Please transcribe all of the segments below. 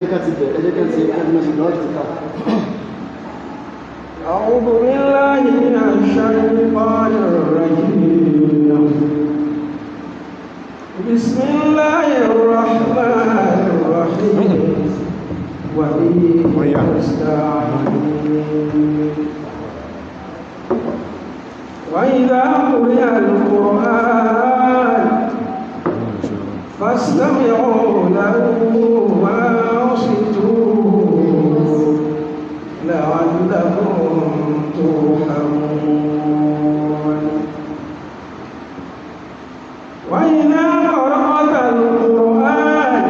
أعوذ بالله من الشيطان الرجيم. بسم الله الرحمن الرحيم. وبه نستعين. وإذا قرئ القرآن فاستمعوا له وأنصتوا لعلكم ترحمون. وإذا قرأت القرآن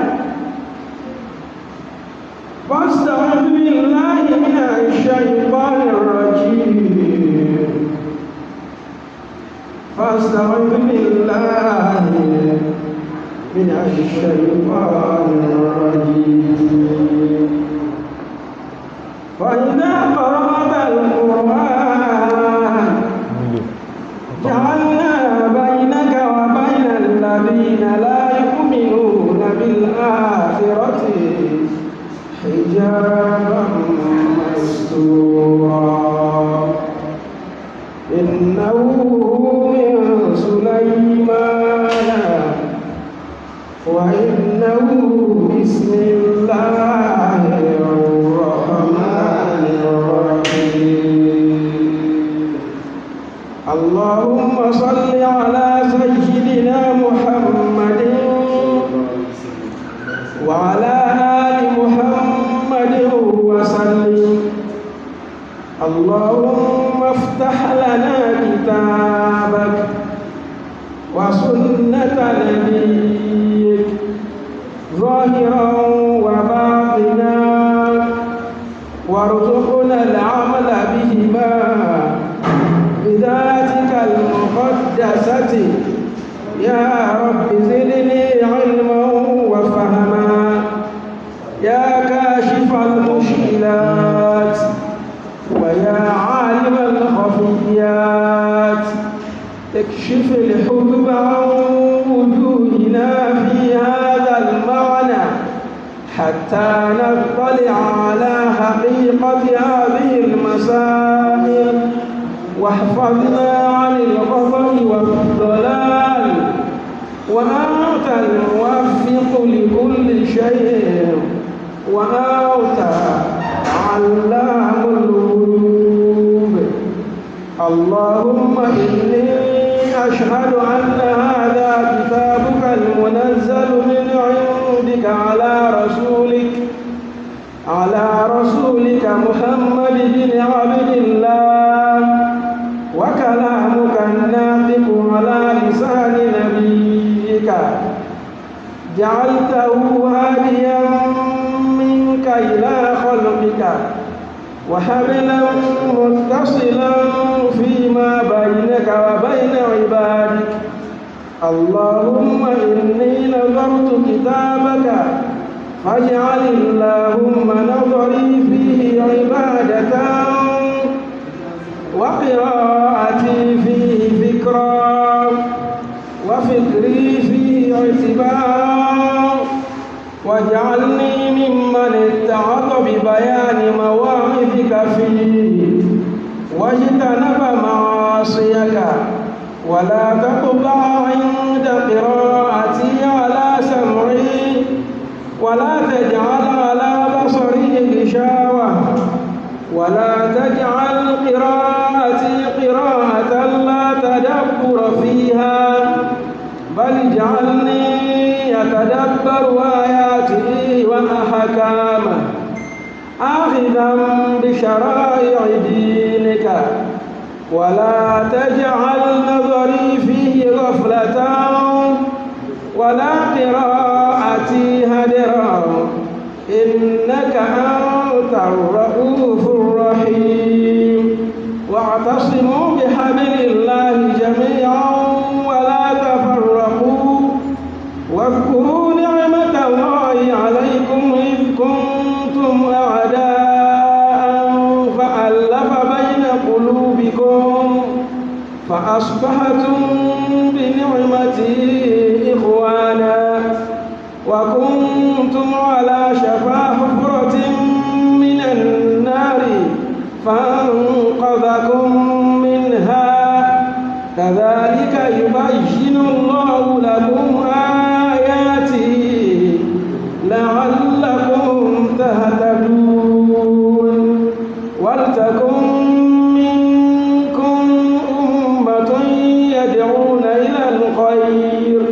فاستعذ بالله من الشيطان الرجيم. فاستعذ بالله من الشيطان الرجيم. وإذا قرأت القرآن جعلنا بينك وبين الذين لا يؤمنون بالآخرة حجابا مستورا. إنه من سليمان وإنه بسم الله الرحمن الرحيم. اللهم صل على سيدنا محمد وعلى آل محمد وسلم. اللهم افتح لنا كتابك وسنة نبيك ظاهرا وباطنا وارزقنا العمل بهما بذاتك المقدسة يا رب. زدني علما وفهما يا كاشف المشكلات ويا عالم الخفيات. اكشف الحجب عن وجوهنا في هذا المعنى حتى نطلع على حقيقة هذه المسائل. واحفظنا عن الخطأ والضلال وأنت الموفق لكل شيء وأنت علام الغيوب. اللهم إني أشهد أن هذا كتابك المنزل من عندك على رسولك محمد بن عبد الله وكلامك الناطق على لسان نبيك. جعلته هاديا منك إلى خلقك وحبلا متصلا فيما بينك وبين عبادك. اللهم إني نظرت كتابك فاجعل اللهم نظري فيه عبادة وقراءتي فيه فكرا وفكري فيه اعتبارا. واجعلني ممن اتعظ ببيان مواقفك فيه واجتنب معاصيك. ولا تطبع عند قراءتي على سمعي ولا تجعل على بصري غشاوة ولا تجعل قراءتي قراءة لا تدبر فيها بل اجعلني يتدبر آياته وأحكامه آخذا بشرائع دينك. ولا تجعل نظري فيه غفلة ولا قراءتي هدرا. إنك أنت الرؤوف الرحيم. واعتصموا بحبل الله جميعا ولا تفرقوا. واذكروا نعمة الله عليكم إذ كنتم أعداء فألف بين قلوبكم فأصبحتم بنعمته إخوانا وكنتم على شفا كذلك يبين الله لكم آياته لعلكم تهتدون ولتكن منكم أمة يدعون إلى الخير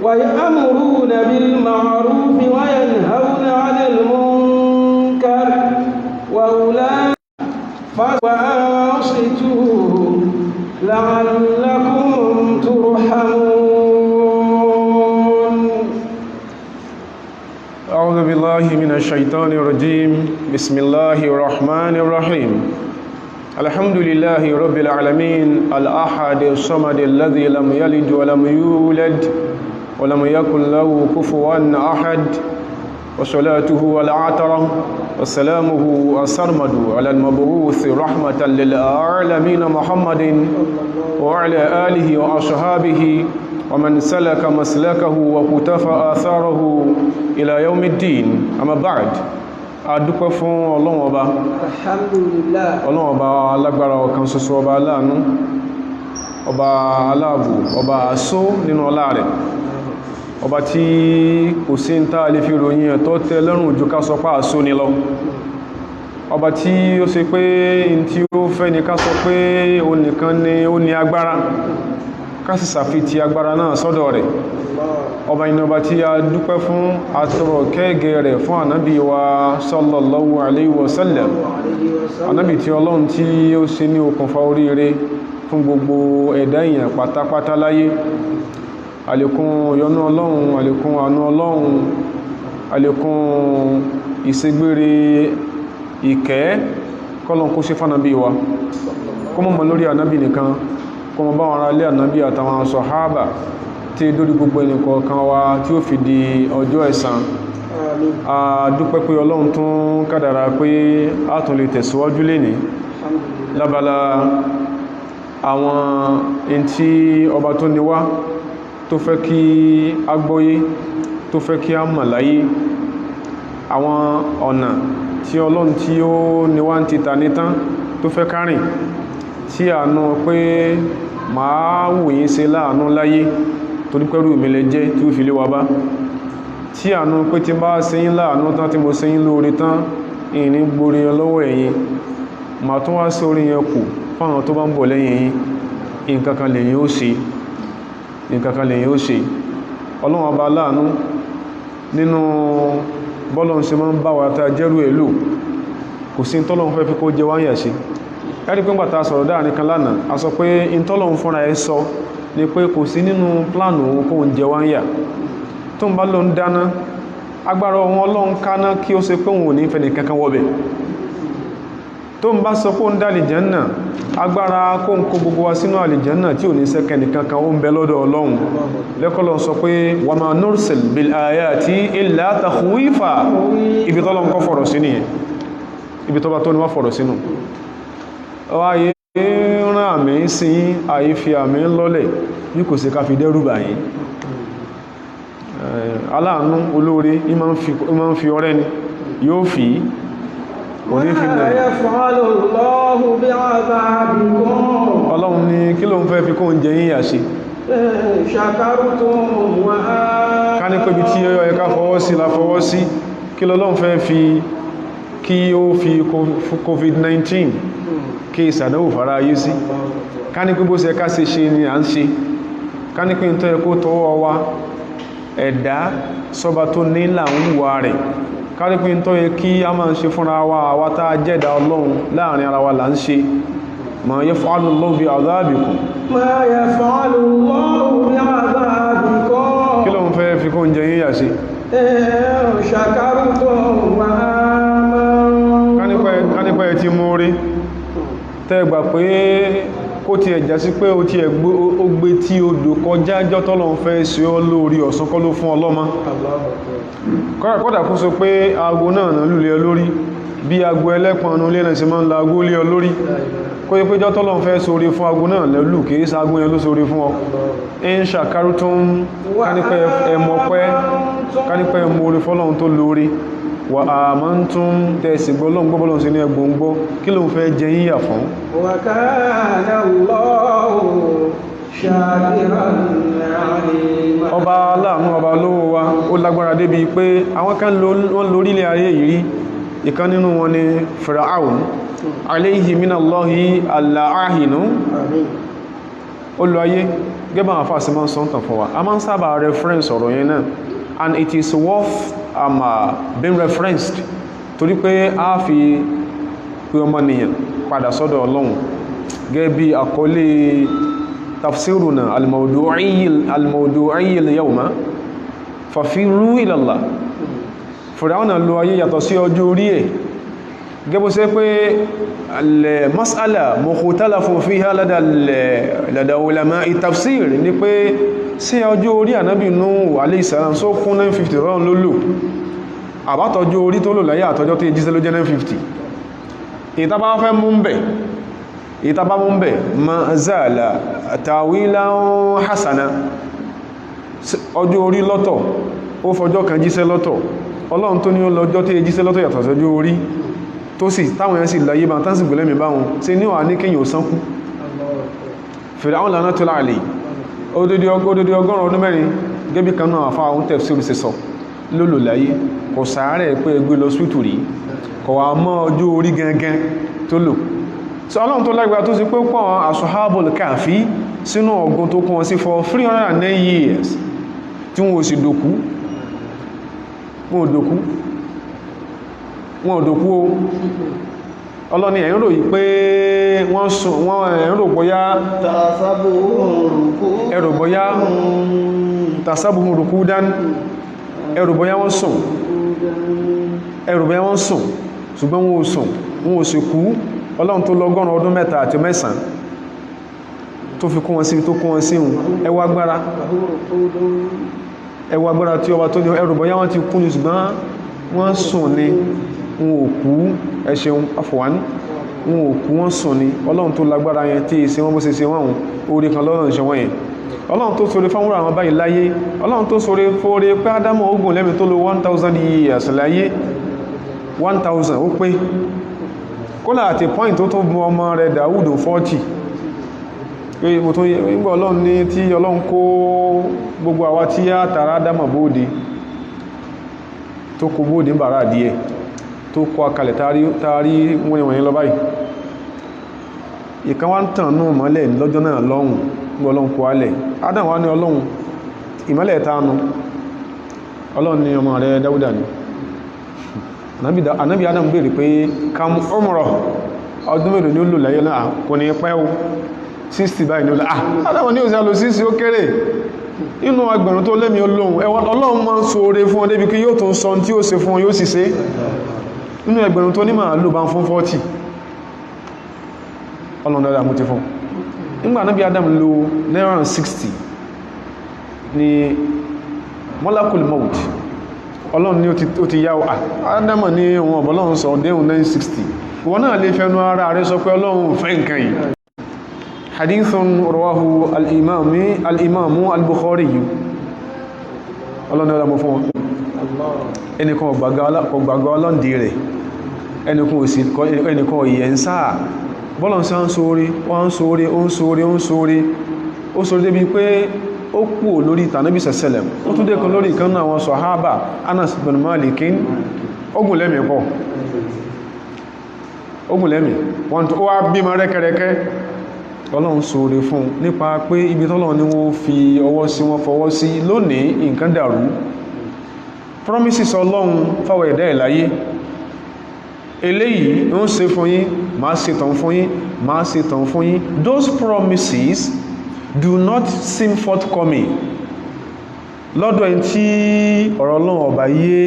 ويأمرون بالمعروف وينهون عن المنكر وأولئك وأنصتوا لعلكم ترحمون. أعوذ بالله من الشيطان الرجيم. بسم الله الرحمن الرحيم. الحمد لله رب العالمين الأحد الصمد الذي لم يلد ولم يولد ولم يكن له كفوا أحد وصلاته والعطرة وسلامه السرمد على المبعوث رحمة للعالمين محمد وعلى آله وأصحابه ومن سلك مسلكه وقتفى آثاره إلى يوم الدين. أما بعد adúpẹ́ fún Ọlọ́run Ọba alhamdulillah Ọlọ́run Ọba alágbára ọ̀kan ṣoṣo, ọba aláàánú, ọba aláàbò, ọba àṣó nínú ọlá rẹ̀, ọba tí kò sí ń tá lè fi ròyìn ẹ̀ tó tẹ́ lọ́rùn ojú ká sọ pé àṣó ni lọ, ọba tí ó ṣe pé in tí ó fẹ́ ni ká sọ pé ó nìkan ni ó ní agbára, ká sì ṣàfitì agbára náà sọ́dọ̀ rẹ̀. Ọba iná ọba tí a dúpẹ́ fún àtọrọ kẹ́gẹ́ rẹ̀ fún ànábì wa sallallahu alaihi wasallam, ànábì tí Ọlọ́run tí ó ṣe ní okùnfà oríire fún gbogbo ẹ̀dá èèyàn pátápátá láyé. Àlékún yọ́nú Ọlọ́run, àlékún àánú Ọlọ́run, àlékún ìṣègbére ìkẹ́ kọ́lọ̀n kó ṣe fánàbí wa, kó mọ́ lórí ànábì nìkan, kó mọ́ bá wọn ará ilé ànábì àtàwọn sàhábà tí lórí gbogbo ẹnìkọ̀ọ̀kan wa tí ó fi di ọjọ́ ẹ̀san. A dúpẹ́ pé Ọlọ́run tún kádàrá pé a tún lè tẹ̀síwájú lénìí lábala àwọn in tí ọba tó ní wá tó fẹ́ kí a gbọ́yé, tó fẹ́ kí a mọ̀ láyé, àwọn ọ̀nà tí Ọlọ́run tí ó ní wá ń tita nítán tó fẹ́ kárìn, tí àánú pé máa wòyí ṣe láàánú láyé torí pẹ́rù ìmìlẹ̀ jẹ́ tí ó fi lé wa bá, tí àánú pé tí bá ṣẹ́yìn láàánú tán tí mo ṣẹ́yìn lóore tán ìní gborí lọ́wọ́ ẹ̀yin, ma tún wá sí orí yẹn kù fáwọn tó bá ń bọ̀ lẹ́yìn yìí, nǹkankan lèyìn ó ṣe. Ọlọ́run ọba láàánú nínú bọ́lọ̀ ṣe máa ń bá wa ta jẹ́rù èlò, kò sí tọ́lọ́run fẹ́ fi kó jẹ wáyà sí. Ẹ́rí pé ńgbà tá sọ̀rọ̀ dáa nìkan lánàá, a sọ pé ìtọ́lọ́run fúnra ẹ sọ ni pé kò sí nínú plánù òun kó ń jẹ wáyà tó ń bá lọ ń dáná, agbára ohun Ọlọ́run káná kí ó ṣe pé òun ò ní fẹ́ nìkankan wọ́bẹ̀, tó ń bá sọ pé ó ń dá àlìjánà, agbára kó ń kó gbogbo wa sínú àlìjánà tí ò ní sẹ́kẹ́ nìkankan ó ń bẹ lọ́dọ̀ Ọlọ́run. lẹ́kọ́lọ́ sọ pé wa ma nursal bil ayati illa takhwifa, ibi tọ́lọ́run kọ́ fọ̀rọ̀ sí nìyẹn, ibi tọ́ba tó ní wá fọ̀rọ̀ sínú. Ọwáyé rán àmì sí àìfi àmì lọ́lẹ̀ bí kò sí ká fi dẹ́rù bà yín. Aláàánú olóore ìmá ń fi ọrẹ́ ni yóò fi òní fi nà. Ọlọ́run ní kí ló ń fẹ́ fi kó ń jẹ yíyà ṣe. Ká ní pé bí tí ó yẹ ká fọwọ́ sí la fọwọ́ sí, kí lọ́lọ́run fẹ́ fi kí ó fi COVID-19 kí ìsàdánwò fara ayé sí. Ká ní pé bó ṣe ká ṣe ni à ń ṣe. Ká ní pé tó yẹ kó tọwọ́ wa ẹ̀dá sọba tó ní làúwà rẹ̀. Ká ní pé tó yẹ kí a máa ń ṣe fúnra wa àwa tá jẹ́dà Ọlọ́run láàrin ara wa là ń ṣe. Ma yaf'alu Allahu bi'adhabikum. Ma yaf'alu Allahu bi'adhabikum. Kí ló ń fẹ́ fi kó ń jẹ yíyà sí? Shakartum wa amantum. Ká ní pé ti mú rí tẹ́gbà pé kó ti ẹ̀já sí pé ó ti gbé tí odò kọjá jọ́ tọ́lọ́run fẹ́ sí ọ lórí ọ̀sán kọ́ ló fún ọlọ́mọ. Kódà kó sọ pé aago náà lulẹ̀ lórí bí aago ẹlẹ́pọ̀nù lẹ́nà sí máa ń la aago lé ọ lórí, kó yẹ pé jọ́ tọ́lọ́run fẹ́ sórí fún aago náà lẹ́lù kìí sáago yẹn ló sórí fún ọ. in shakartum kánípẹ́ ẹmọpẹ́ kánípẹ́ ẹmọ orí fọ́lọ́run tó lórí wa amantum tẹ́sì gbọ́lọ́n sí ní ẹgbùn gbọ́ kí ló ń fẹ́ jẹ yíyà fún wa kana Allahu shakiran alima. ọba aláàánú ọba olówó wa ó lágbára débi pé àwọn kan wọ́n lórílẹ̀ ayé yìí rí ìkan nínú wọn ni Fir'aun alayhi minallahi aláàhìnú olú ayé gẹ́bà àwọn fásí máa ń sọ́ntàn fún wa a máa ń sábà reference ọ̀rọ̀ yẹn náà and it is worth being referenced torí pé a fi pé ọmọnìyàn padà sọ́dọ̀ Ọlọ́run gẹ́gẹ́ bí àkọlé tafsiruna al-mawdu'i al-yawma fafiru ila Allah Fir'aun náà lo ayé yàtọ̀ sí ọjọ́ orí ẹ̀ gẹ́bọ́ sí pé al-mas'ala mukhtalafu fiha lada ulama'i tafsir ní pé sí ọjọ́ orí ànábì Nuhu alayhi salam só kún 950 rọ́n ló lò àbátọjọ́ orí tó lò láyé àtọjọ́ tó jíṣẹ́ ló jẹ́ 950 ìtàbá fẹ́ mú ń bẹ̀ ma zala tawilan hasana ọjọ́ orí lọ́tọ̀ ó fọjọ́ kan jíṣẹ́ lọ́tọ̀ Ọlọ́run tó ní ó lọ́jọ́ tó jíṣẹ́ lọ́tọ̀ yàtọ̀ sọjọ́ orí tó sì táwọn yẹn sì láyé bá tán sì gbẹ̀lẹ́mì báwọn ṣe ní wà ní kíyàn ó sánkú Fir'aun lánà tó láàlè odidi ọgọ́rùn ọdún mẹ́rin gẹ́bí kan náà àfá àwọn tafsir sí sọ lólò láyé kò sàárẹ̀ pé ẹgbẹ́ lọ sútù rí kò wà mọ́ ọjọ́ orí gangan tó lò so Ọlọ́run tó lágbà tó sì pé pọ̀ Ashabul Kahfi sínú ọgbọ́n tó kún wọn sí for 309 years tí wọ́n ò sì dòkú wọn ò dòkú o Ọlọ́ni ẹ̀yìn rò yí pé wọ́n sùn wọ́n ẹ̀yìn rò bóyá tasabuhun rukudan ẹ̀rù bóyá wọ́n sùn ṣùgbọ́n wọn ò sùn wọn ò sì kú Ọlọ́run tó lọ́gọ́rùn ọdún mẹ́ta àti mẹ́sàn tó fi kún wọn sí hun ẹwà agbára tí ọba tó ní ẹ̀rù bóyá wọ́n ti kú ní ṣùgbọ́n wọ́n sùn ní wọn ò kú ẹṣẹun afọ̀wání wọn ò kú wọ́n sùn ní Ọlọ́run tó lágbára yẹn tí ìsìn wọn bó ṣe ṣe wọ́n orí kan lọ́rùn ṣe wọ́n yẹn Ọlọ́run tó ṣoore fáwọn àwọn báyìí láyé Ọlọ́run tó ṣoore fóore pé Ádámọ̀ ogun lẹ́mí tó lo 1000 years láyé 1000 ó pé kólà àti point tó bu ọmọ rẹ̀ Dáúdù 40 pé mo tó gbọ́ Ọlọ́run ní tí Ọlọ́run kó gbogbo àwa tí á tàrà Ádámọ̀ bóde tó kó bóde ń bàrá díẹ̀ tó kọ akalẹ̀ taari wọ́nyẹ̀wọ̀nyẹ̀ lọ báyìí ìkan wá ń tàn náà mọ́lẹ̀ lọ́jọ́ náà lọ́hùn gbọ́ Ọlọ́run kó alẹ̀ Ádámù wá ní Ọlọ́run ìmọ́lẹ̀ tánu Ọlọ́run ní ọmọ rẹ̀ Dáúdà ní Ànábì Ádámù béèrè pé kam umrah ọdún mélòó ni ó lò láyé náà kò ní pẹ́ o 60 báyìí ní ó lọ Ádámù ní òsì àlò 60 ó kéré inú agbẹ̀rún tó lẹ́mí Ọlọ́run Ọlọ́run máa ń ṣoore fún ọ débi kí yóò tún sọ tí ó ṣe fún ọ yóò sì ṣe inú ẹgbẹ̀rún tó ní máa lò bá ń fún 40 Ọlọ́run dáadáa mú ti fún nígbà náà bí Adam lo 960 ni Malakul Maut Ọlọ́run ní ó ti yáwó Adam ní ohun ọ̀bọ̀lọ́run sọ déhùn 960 ìwọ náà lè fẹ́nu ara rẹ̀ sọ pé Ọlọ́run fẹ́ nǹkan yìí hadithun rawahu al-imamu al-Bukhari yìí Ọlọ́run dáadáa mú fún wọn ẹnìkan ọgbàgbà ọlọ́ndì rẹ̀ ẹnìkan ìyẹ̀ ń sáà bọ́lọ̀ sí wọ́n sórí ó sórí débi pé ó kú lórí tànábì sẹ̀sẹ̀lẹ̀m ó tún dẹ́kan lórí ìkan náà àwọn sọ̀hábà Anas bin Malikin ogunlẹ́mì pọ̀ ogunlẹ́mì wọ́n tó wá bímọ rẹ́kẹrẹkẹ Ọlọ́run sórí fún nípa pé ibi tọ́lọ́run ni wọ́n fi ọwọ́ sí wọ́n fọwọ́ sí lónìí nǹkan dàrú promises Ọlọ́run fáwọn ẹ̀dá ìláyé eléyìí ń ṣe fún yín máa ṣe tàn fún yín máa ṣe tàn fún yín those promises do not seem forthcoming lọ́dọ̀ ẹni tí ọ̀rọ̀ Ọlọ́run ọba yé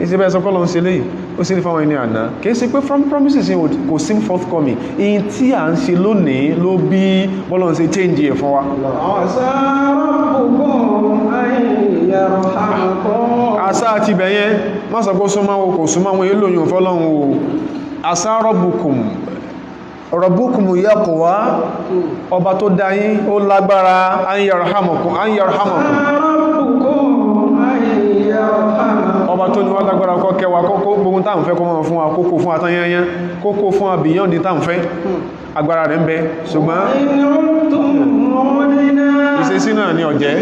ìṣẹ́bẹ̀ sọ pọ́lọ́run ṣe léyìí ó sì ní fáwọn ẹni àná kìí ṣe pé from promises yìí kò seem forthcoming in tí à ń ṣe lónìí ló bí bọ́lọ́run ṣe change ẹ̀ fún wa àṣà àti bẹ̀yẹn má sọ pé súnmáwó kò súnmáwó èlòyìn fọ́lọ́run o àṣà rabbukum yaqwa ọba tó dáyín ó lágbára an yarhamakum ọba ọba tó ní wá lágbára kó kẹwàá kókó gbogbo táà ń fẹ́ kó mọ́ fún wa kókó fún atányányá kókó fún wa beyond táà ń fẹ́ agbára rẹ̀ ń bẹ ṣùgbọ́n ìṣesí náà ni ọ̀jẹ́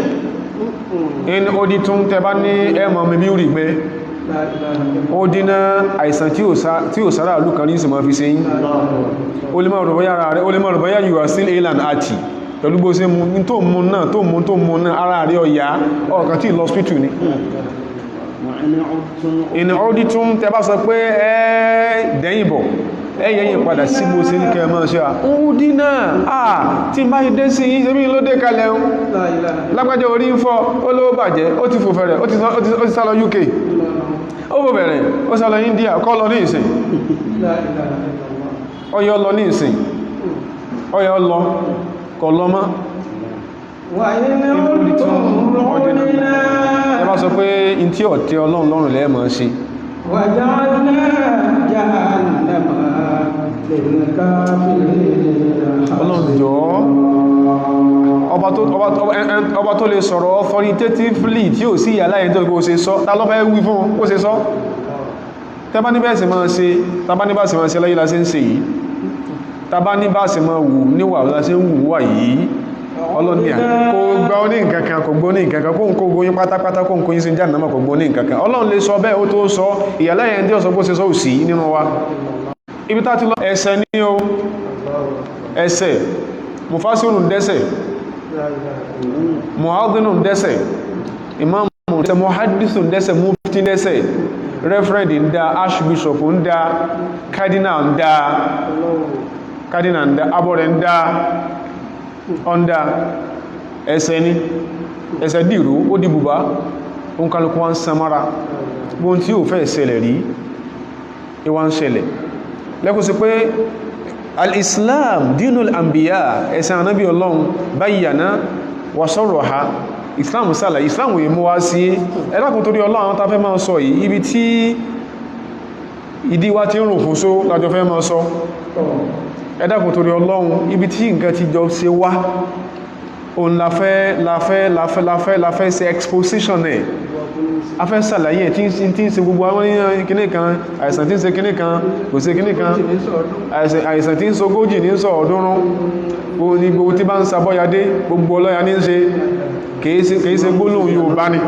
in odi tún tẹba ní ẹmọ mi bí rí pé ó dínà àìsàn tí ò sára ìlú kan ní ìsìnmọ́ fi ṣe yí ó lè mọ̀ rọ̀bọ́yá you are still ill and hearty pẹ̀lú bó ṣe mú tó mú náà ara rí ọ̀yá ọ̀kan tí lọ́spítù ni in odi tún tẹba sọ pé dẹ́yìnbọ̀ ẹ̀yẹ̀yìn padà sí bó ṣe ní kẹmọ́ ṣe ó dínà tí bá ìdé sí ìṣẹ́bí ló dé kalẹ̀ lágbàjẹ́ orí ń fọ́ ó ló bàjẹ́ ó ti fòfẹ̀rẹ̀ ó ti sálọ UK ó fòfẹ̀rẹ̀ ó sálọ India kọ́ lọ ní ìsìn ọyọ́ lọ ní ìsìn ọyọ́ lọ kọ̀ lọ mọ́ ẹ bá sọ pé in tí ọ̀tẹ́ Ọlọ́run lọ́rùn lẹ́ẹ̀mọ́ ṣe ọlọ́njọ́ ọba tó lè sọ̀rọ̀ authoritatively tí ó sí ìyàláyé tó kó ṣe sọ ta ló fẹ́ wí fún ó ṣe sọ tẹbá ní bẹ́ẹ̀ sì máa ṣe tàbá ní bá sì máa ṣe láyé lásí ń ṣe yìí tàbá ní bá sì máa wù níwà lásí ń wù wà yìí ọlọ́nìyàn kò gbá ní nǹkankan kò gbó ní nǹkankan kó ń kó gbóyín pátápátá kó ń kó yín sí jáde náà kò gbó ní nǹkankan ọlọ́run lè sọ bẹ́ẹ̀ ó tó sọ ìyàláyé tí ó sọ bó ṣe sọ òsì nínú wa ibi tá ti lọ ẹsẹ̀ ní o ẹsẹ̀ mufasiru dẹ́sẹ̀ muhadinu dẹ́sẹ̀ imamu dẹ́sẹ̀ muhadisu dẹ́sẹ̀ mufti dẹ́sẹ̀ reverend ń dá archbishop ń dá cardinal ń dá abọ́rẹ̀ ń dá ọ̀ndá ẹsẹ̀ ní ẹsẹ̀ dìrò ó di bùbá ó ń kálukú wá ń samara gbóhun tí ó fẹ́ ṣẹlẹ̀ rí ìwá ń ṣẹlẹ̀ lẹ́kùn sí pé al-islam dinul anbiya ẹ̀sìn anábí ọlọ́run bayyana wa sarraha islam sálà islam wèé mú wá sí ẹlákùn torí ọlọ́run ta fẹ́ máa sọ yìí ibi tí ìdí wa ti ń rùn fún só lájọ fẹ́ máa sọ ẹ̀dàkùn torí ọlọ́run ibi tí nǹkan ti jọ ṣe wá òun láfẹ́ ṣe exposition ẹ̀ a fẹ́ ṣàlàyé tí ń ṣe gbogbo àwọn kíní kan àìsàn tí ń ṣe kíní kan kò ṣe kíní kan àìsàn tí ń ṣe ogójì ní sọ ọ̀ọ́dúnrún ní gbogbo tí bá ń sabọ́yadé gbogbo ọlọ́ya ní ṣe kìí ṣe gbólóhùn Yorùbá ni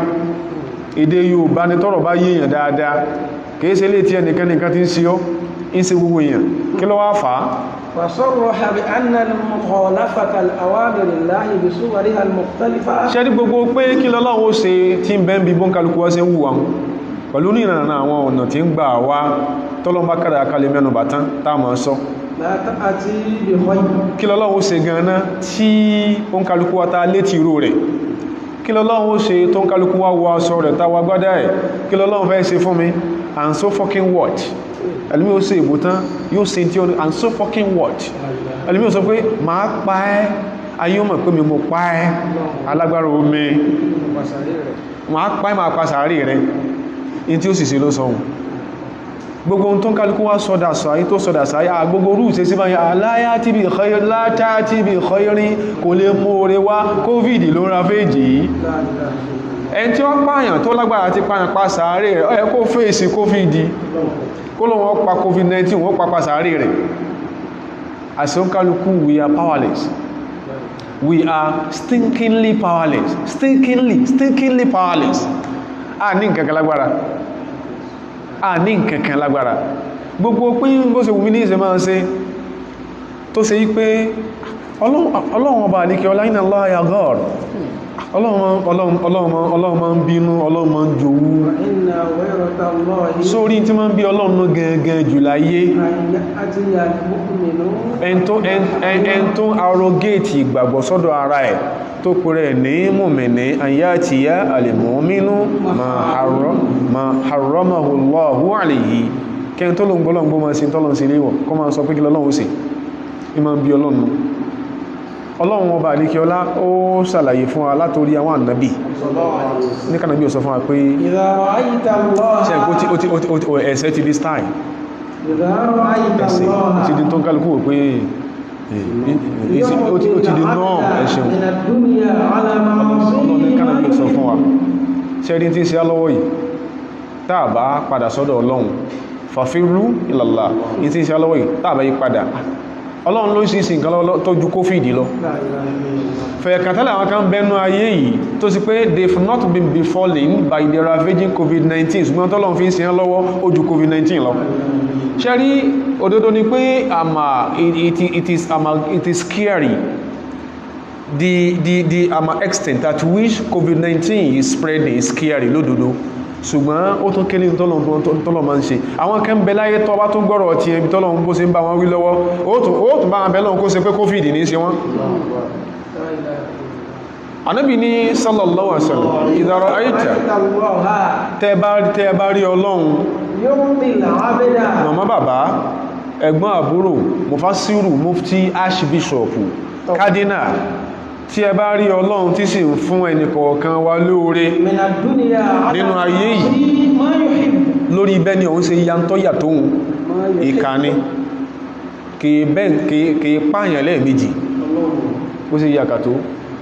èdè Yorùbá ni tọ́rọ̀ bá yíyàn dáadáa kìí ṣe lè tí ẹnìkan tí ń ṣe ọ́ ń ṣe gbogbo èèyàn kí ló wá fà á فصرح بأن المخالفة الأوامر الله بصورها المختلفة ṣe rí gbogbo pé kí lọ́lọ́run ó ṣe tí ń bẹ́ ń bí bọ́nkálukú wá ṣe ń wù wọn pẹ̀lú ní ìrànà àwọn ọ̀nà tí ń gbà wá tọ́lọ́mbá kára kalẹ̀ mẹ́nu bàtán táàmà sọ kí lọ́lọ́run ó ṣe gan-an tí bọ́nkálukú wá ta létí irú rẹ̀ kí lọ́lọ́run ó ṣe tó ń kálukú wá wọ aṣọ rẹ̀ táwa gbádá ẹ̀ kí lọ́lọ́run fẹ́ ṣe fún mi and so fucking what ẹlùmí ó ṣe ìbòtán yóò ṣe tí ó ní and so fucking what ẹlùmí ó sọ pé máa pa ẹ́ ayé ó mọ̀ pé mi mo pa ẹ́ alágbára omi máa pa ẹ́ máa pa sàárì rẹ̀ in tí ó sì ṣe ló sọ̀hún gbogbo ohun tó ń kálukú wá sọ́dà sáyé tó sọ́dà sáyé gbogbo orú ìṣẹ́ sí bá yá aláyá tí bí khairin kò lè mú oore wá covid ló ń ra fèjì yìí ẹni tí wọ́n pààyàn tó lágbára ti pààyàn pa sàárè rẹ̀ ó yẹ kó fèsì covid kó lọ wọ́n pa covid-19 wọ́n pa sàárè rẹ̀ àṣẹ kálukú we are powerless we are stinkingly powerless stinkingly powerless a ní nǹkankan lágbára gbogbo pín bó ṣe wùmí ní ìṣẹ́ máa ṣe tó ṣe yí pé ọlọ́run ọba àdíkẹ́ ọlá iná Allah ya God ọlọ́run máa ń bínú ọlọ́run máa ń jowú sórí tí máa ń bí ọlọ́run gẹ́gẹ́ jù láyé ẹn tó arrogate ìgbàgbọ́ sọ́dọ̀ ara ẹ̀ tó pẹ̀rẹ̀ ní mùmìnì àyàtìyà alìmọ́mínú ma harramahu Allahu alayhi kẹ́n tó lóun gbọ́lọ́gbọ́ máa sin tọ́lọ́n sí léwọ̀ kọ́ máa sọ pé kí lọ́lọ́run sí ìmọ̀ bí ọlọ́run ọba àdíkẹ́ ọlá ó ṣàlàyé fún wa látorí àwọn ànábì ní kànábí ó sọ fún wa pé ẹ̀ṣẹ̀ ti di style ẹ̀ṣẹ̀ ti di tó ń kálukú wò pé ó ti di norm ẹ̀ṣẹ̀ ọlọ́run ní kànábí ó sọ fún wa ṣẹ́rí tí ń ṣe alọ́wọ́ yìí tàbá padà sọ́dọ̀ ọlọ́run fàfírú ìlàlá ní tí ń ṣe alọ́wọ́ yìí tàbá yí padà ọlọ́run ló sì nǹkan tó ju COVID lọ fẹ̀ẹ̀kàntẹ́lẹ̀ àwọn kan bẹnu ayé yìí tó sì pé they've not been befallen by the ravaging COVID-19 ṣùgbọ́n tọ́lọ́run fi ń ṣe lọ́wọ́ ó ju COVID-19 lọ ṣe rí òdodo ni pé it is scary the extent at which COVID-19 is spreading is scary lódodo ṣùgbọ́n ó tún kéré tọ́lọ̀ máa ń ṣe àwọn kan bẹ láyé tọ́ bá tún gbọ́rọ̀ ti ẹbí tọ́lọ̀ bó ṣe ń bá wọn wí lọ́wọ́ ó tún bá wọn bẹ lọ́wọ́ kó ṣe pé COVID ní ṣe wọ́n Ànábì ní sallallahu alaihi wasallam idha ra'ayta tẹ́ bá rí Ọlọ́run màmá bàbá ẹ̀gbọ́n àbúrò mufassiru mufti archbishop cardinal tí ẹ bá rí Ọlọ́run tí sì ń fún ẹnìkọ̀ọ̀kan wa lóore nínú ayé yìí lórí bẹ́ni òun ṣe yàntọ́yà tóhun ìkànnì kìí pààyàn lẹ́ẹ̀mejì ó sì yàkàtó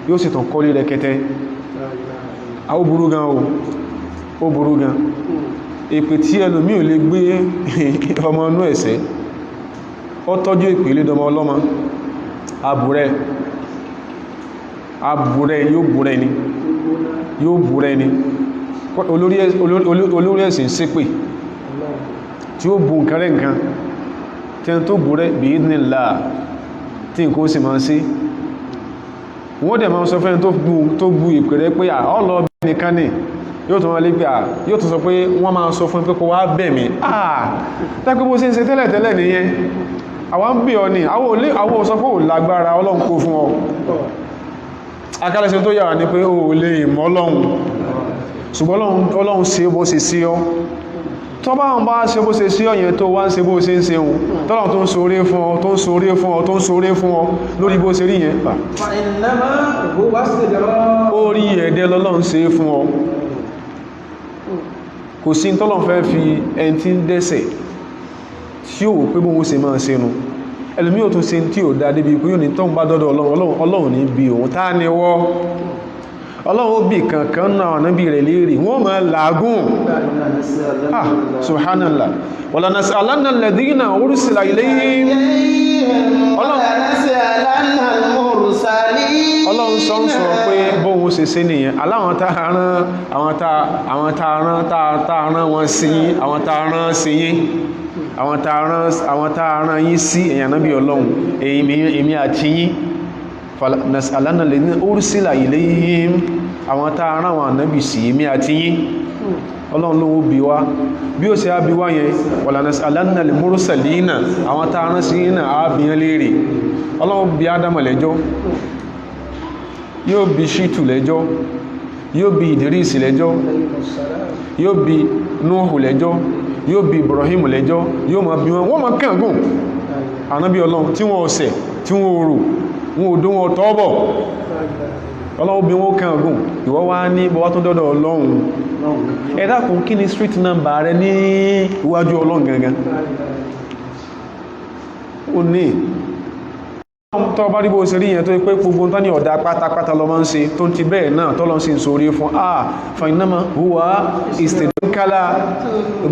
yóò sì tàn kọ́lé rẹ̀kẹ́tẹ́ ó burú gan ó burú gan èpè tí ẹlòmí ò lè gbé ọmọ inú ẹ̀sẹ̀ ó tọ́jú èpè lédọmọ ọlọ́mọ abúrẹ́ yóò búrẹ́ ni olórí ẹ̀sìn ṣépè tí ó bú nǹkan rẹ̀ nǹkan tí ẹn tó búrẹ́ bí idhnillah tí nǹkan ó sì máa sí wọ́n dẹ̀ máa sọ fẹ́ tó bú ìpẹ̀rẹ́ pé ọlọ́ bí nìkan ní yóò tún wọ́n lé pé yóò tún sọ pé wọ́n máa sọ fún pé kó wá bẹ̀ mí tẹ́kù bó ṣe ń ṣe tẹ́lẹ̀tẹ́lẹ̀ nìyẹn àwọn ń bí ọ ní àwọn sọ pé ò lágbára Ọlọ́run kó fún ọ akálẹ́sẹ̀ tó yàrá ní pé o lè mọ̀ Ọlọ́run ṣùgbọ́n Ọlọ́run ṣe bó ṣe sí ọ tó bá wọn bá ṣe bó ṣe sí ọ yẹn tó wá ń ṣe bó ṣe ń ṣe ohun tọ́lọ̀ tó ń ṣoore fún ọ tó ń ṣoore fún ọ tó ń ṣoore fún ọ lórí bó ṣe rí yẹn ó rí ẹ̀dẹ́ lọ́lọ́run ṣe fún ọ kò sí tọ́lọ̀ fẹ́ fi ẹni tí ń dẹ́ṣẹ̀ tí ó wò pé bóun ṣe máa ṣe nu ẹlòmí ò tún ṣe tí ò dá débi pé yóò ní tọ́n bá dọ́dọ̀ Ọlọ́run ní bí òun tá ní wọ́ Ọlọ́run bí kankan náà níbi rẹ̀ léèrè wọ́n máa làágùn subhanallah wala nas'alanna alladhina ursila ilayhim Ọlọ́run sọ ń sọ pé bóun ṣe ṣe nìyẹn aláwọn tààrán wọn sí àwọn tààrán sí yín àwọn tààrán yín sí èyàn náà bí Ọlọ́run èmi àti yín nas'alanna alladhina ursila ilayhim àwọn tààrán wọn ànábì sí èmi àti yín Ọlọ́run ló bí wá bí ó ṣe á bí wá yẹn wala nas'alanna al-mursalina àwọn tààrán sí yín náà á bí yẹn léèrè Ọlọ́run bí Ádámù lẹ́jọ́ yóò bí Ṣítù lẹ́jọ́ yóò bí Ìdírísì lẹ́jọ́ yóò bí Núhù lẹ́jọ́ yóò bí Ibrahim lẹ́jọ́ yóò máa bí wọ́n máa kẹ́ǹgùn ànábí Ọlọ́run tí wọ́n ọ̀sẹ̀ tí wọ́n orò wọn ò dó wọn tọ́ọ̀bọ̀ Ọlọ́run bí wọ́n kẹ́ǹgùn ìwọ wá ní bọ́wá tó dọ́dọ̀ Ọlọ́run ẹ dákun kí ni street number rẹ ní iwájú Ọlọ́run gangan ó ní tọ́ bá rí bó ṣe rí yẹn tó pé gbogbo tán ní ọ̀dá pátápátá lọ máa ń ṣe tó ti bẹ́ẹ̀ náà tọ́lọ́ sí ìsorí fún fa innama huwa istidkala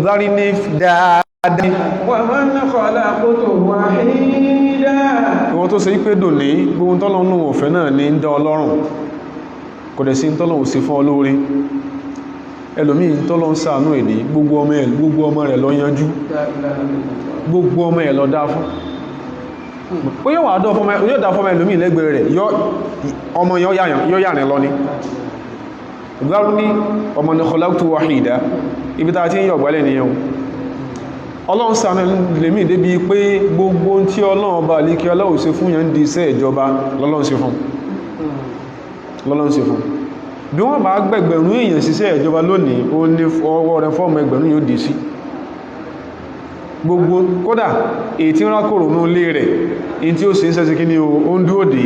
dárí ní dáadáa ìwọ́n tó ṣe pé dòní gbogbo tọ́lọ́ nù ọ̀fẹ́ náà ní ń dá Ọlọ́run kò dẹ̀ sí tọ́lọ́ ò sí fún olóore ẹlòmí tọ́lọ́ ń ṣàánú èdè gbogbo ọmọ rẹ̀ lọ yanjú gbogbo ọmọ ẹ̀ lọ dá fún ó yóò wà dá fọ́mọ ẹlòmí lẹ́gbẹ̀ẹ́ rẹ̀ ọmọ yóò yà rìn lọ ní ìgbárú ní ọmọ ní khalaqtu wahida ibi ta tí ń yọ̀ gbálẹ̀ nìyẹn Ọlọ́run ṣàánú lèmí débi pé gbogbo tí Ọlọ́run bá lè kí Ọlọ́run ṣe fún yẹn di iṣẹ́ ìjọba lọ́lọ́run ṣe fún bí wọ́n bá gbẹ̀gbẹ̀rún èèyàn síṣẹ́ ìjọba lónìí ó ní ọwọ́ rẹ̀ fọ́ọ̀mù ẹgbẹ̀rún yóò dì sí gbogbo kódà èyí tí wọ́n kòrò ní ilé rẹ̀ in tí ó sì ń sẹ́sí kí ni ó ń dúró dé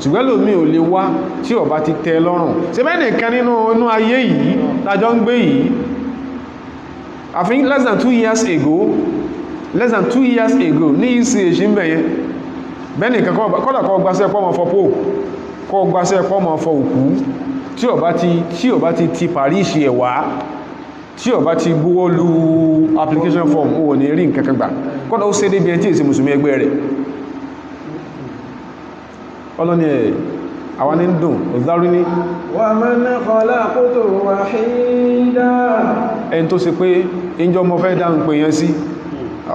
ṣùgbọ́n lómi ò lè wá tí ó bá ti tẹ́ lọ́rùn ṣe bẹ́ẹ̀ nìkan nínú ayé yìí lájọ́ ń gbé yìí I think less than 2 years ago ní ìsì èṣì ń bẹ̀yẹn bẹ́ẹ̀ nìkan kódà kọ́ gbáṣẹ́ pọ́ mọ́ fọ́ pò kọ́ gbáṣẹ́ pọ́ mọ́ fọ́ òkú tí ó bá ti Paris ẹ̀ wá tí ó bá ti buwọ́ lu application form ó ní rí nǹkan kan gbà kọ́dọ̀ ó ṣe débi ẹni tí èsì mùsùlùmí ẹgbẹ́ rẹ̀ ọlọ́ni ẹ̀ àwọn ní dùn ọ̀zárí ní wa man khalaqtu wahida ẹni tó ṣe pé ìjọ mọ́ fẹ́ dáhùn pé yẹn sí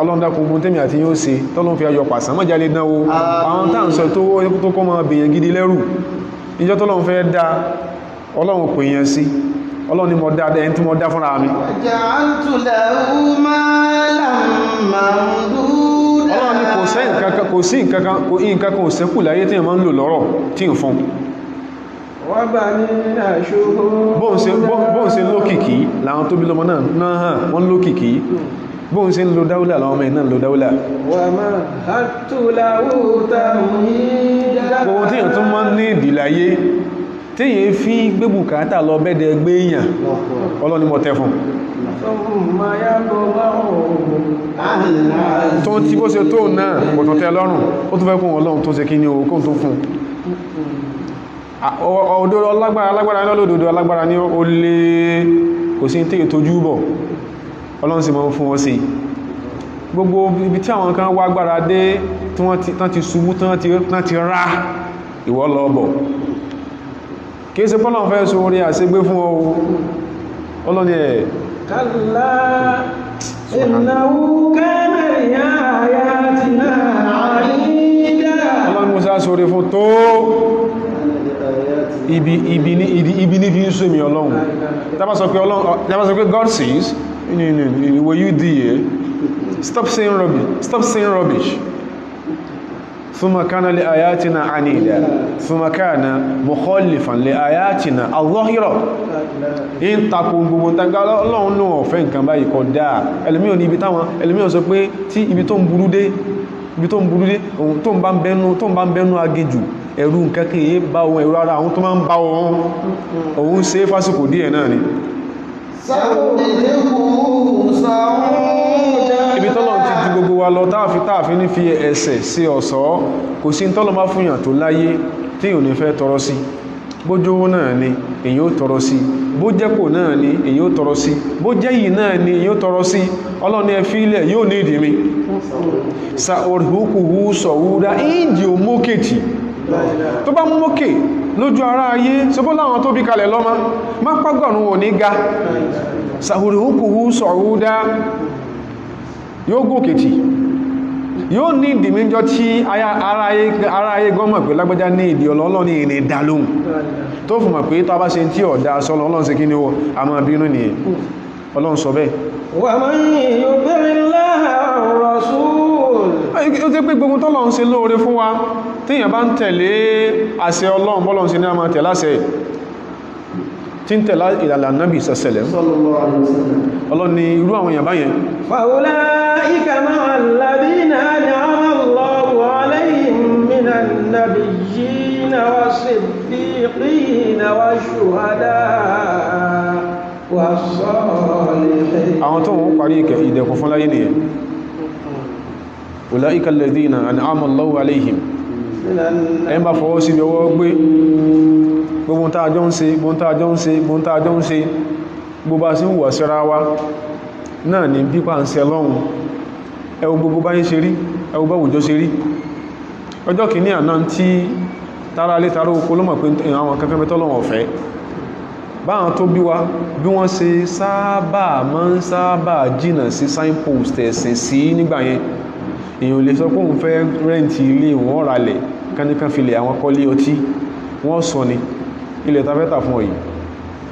ọlọ́ndàkùn ogun tẹ́mì àti yóò ṣe tọ́lọ́n fi ayọ̀ pàṣán mọ́já lè dánwó àwọn tàà ń sọ tó kọ́ máa bèèyàn gidi lẹ́rù ìjọ tọ́lọ́n fẹ́ dá ọlọ́run pè yẹn sí ọlọ́run ni mo dá ẹni tí mo dá fúnra mi ja'altu lahu malan mamduda ọlọ́run ni kò sí nǹkan kan ò sẹ́kù láyé tí èèyàn máa ń lò lọ́rọ̀ tí ń fún wa banina shuhuda bóun ṣe lókìkí làwọn tó bí lọ́mọ náà hàn wọ́n lókìkí bóun ṣe ń lo dáúlà láwọn ọmọ ìná ń lo dáúlà wa mahattu lahu tamhida gbogbo tí èyàn tún mọ́ ní ìdìláyé tí èyàn fi gbé bùkátà lọ bẹ́ẹ̀dẹ̀ gbé èyàn ọlọ́ni mọ́ tẹ́ fún thumma yatma'u tó tí bó ṣe tó náà pọ̀tọ̀ tẹ́ lọ́rùn ó tún fẹ́ kún ọlọ́run tó ṣe kí ní okóhun tó fún òdodo alágbára ní olódodo alágbára ní ó lé kò sí tí ètòjú bọ̀ ọlọ́run sì mọ́ fún wọn sí gbogbo ibi tí àwọn kan wá gbára dé tí wọ́n ti ṣubú tán ti rá ìwọ lọ bọ̀ kìí ṣe pọ́lọ̀ fẹ́ so orí àṣegbé fún ọlọ́ni ẹ̀ kalla innahu kana li ayatina anida ọlọ́ni musa sórí fún tó ibi ní fi ń sómi ọlọ́run tàbá sọ pé God says were you there stop saying rubbish ثم كان لآياتنا عنيدا ثم كان مخالفا لآياتنا الظاهرة in takun gbogbo tanga Ọlọ́run ló ó fẹ́ nǹkan báyìí kò dáa ẹlòmíì ní ibi táwọn ẹlòmíì sọ pé tí ibi tó ń burú dé ohun tó ń bá ń bẹnu agejù ẹ̀rù nǹkan kìí bá ohun ẹ̀rù ara àwọn tó máa ń bá ohun ṣe fásitì díẹ̀ náà ni ibi tọ́lọ̀ ti ju gbogbo wa lọ táàfi ní fi ẹsẹ̀ sí ọ̀ṣọ́ kò sí tọ́lọ̀ má fún yàn tó láyé tí yóò ní fẹ́ tọrọ sí bójówó náà ni èyí ó tọrọ sí bó jẹ́pò náà ni èyí ó tọrọ sí bó jẹ́ yìí náà ni èyí ó tọrọ sí ọlọ́ni ẹ fílẹ̀ yóò ní ìdí mi sa orhukuhu sọ̀wúdá ìjì ò mókètì tó bá mókè lójú ara ayé sọpọ́ láwọn tó bí kalẹ̀ lọ́mọ má pàgbọ̀nù ò ní ga sa orhukuhu sọ̀wúdá yóò gòkètì yóò ní ìdìmíjọ́ tí ara ayé gọ́mọ̀ pé lágbàjá ní ìdí ọlọ́lọ́ ní ìrìn ìdálóhùn tó fún mọ̀ pé tó bá ṣe tí ọ̀dá sọ́lọ́ ọlọ́run sí kí ní wọ a máa bínú ní ọlọ́run sọ bẹ́ẹ̀ wa man yuti'illaha war-rasul ó ti pé gbogbo tọ́lọ́run ṣe lóore fún wa tíyàn bá ń tẹ̀lé àṣẹ ọlọ́run bọ́lọ́run sí ní a máa tẹ̀láṣẹ tí ń tẹ̀lá ìlànà nábì sẹ́sẹ̀lẹ̀ ọlọ́run ni irú àwọn èèyàn báyẹn fa'ulaika ma'a alladhina an'ama Allahu alayhim minan nabiyyina was-siddiqina wash-shuhada'i was-salihin àwọn tó wọ́n parí ìdẹ̀kùn fún láyé nìyẹn ulaika alladhina an'ama Allahu alayhim ẹn bá fọwọ́ sí ọwọ́ gbé gbogbo tààjọ́ ń ṣe gbogbo a sí ń wà síra wa náà ní pípa ń ṣe lọ́hun ẹwọ gbogbo báyé ṣe rí ẹwọ báwùjọ ṣe rí ọjọ́ kìíní àná tí tààrà lé tààrà oko ló mọ̀ pé àwọn kankan mẹ́tọ́ lọ́wọ́ ọ̀fẹ́ báwọn tó bí wa bí wọ́n ṣe sábà jìnà sí signpost ẹ̀sìn sí nígbà yẹn èèyàn lè sọ pé òun fẹ́ rẹ́ǹtì ilé wọn ralẹ̀ káníkan filẹ̀ àwọn kọ́lé ọtí wọ́n sọ ni ilẹ̀ tafẹ́ta fún ọ̀yí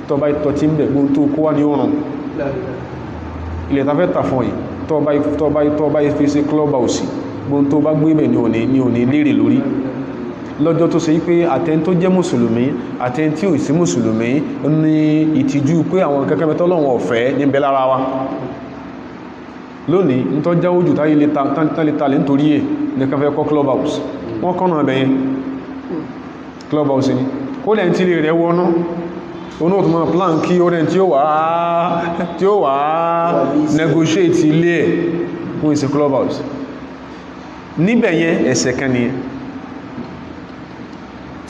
tọba ìtọ̀tí ń bẹ̀ gbóhun tó kó wá ní ọ̀run ilẹ̀ tafẹ́ta fún ọ̀yí tọba ìfẹ́sẹ̀ clubhouse gbóhun tó bá gbé bẹ̀ ní òní lérè lórí lọ́jọ́ tó ṣe pé àtẹn tó jẹ́ mùsùlùmí àtẹn tí ò sí mùsùlùmí ní ìtìjú pé àwọn kẹ́kẹ́ mẹ́tọ́lọ́wọ̀n ọ̀fẹ́ níbẹ̀ lára wa lónìí ní tó jáwó jù táyé lè talẹ̀ nítorí ẹ̀ nìkan fẹ́ kọ́ clubhouse wọ́n kọ́nà ẹ̀bẹ̀yẹn clubhouse ni kó lẹ́yìn tí lè rẹ̀ wọ́ná onóòtú mọ́ plan kí ó rẹ̀ tí ó wà negotiate ilé ẹ̀ fún ìsìn clubhouse níbẹ̀yẹn ẹ̀ṣẹ̀ kan ni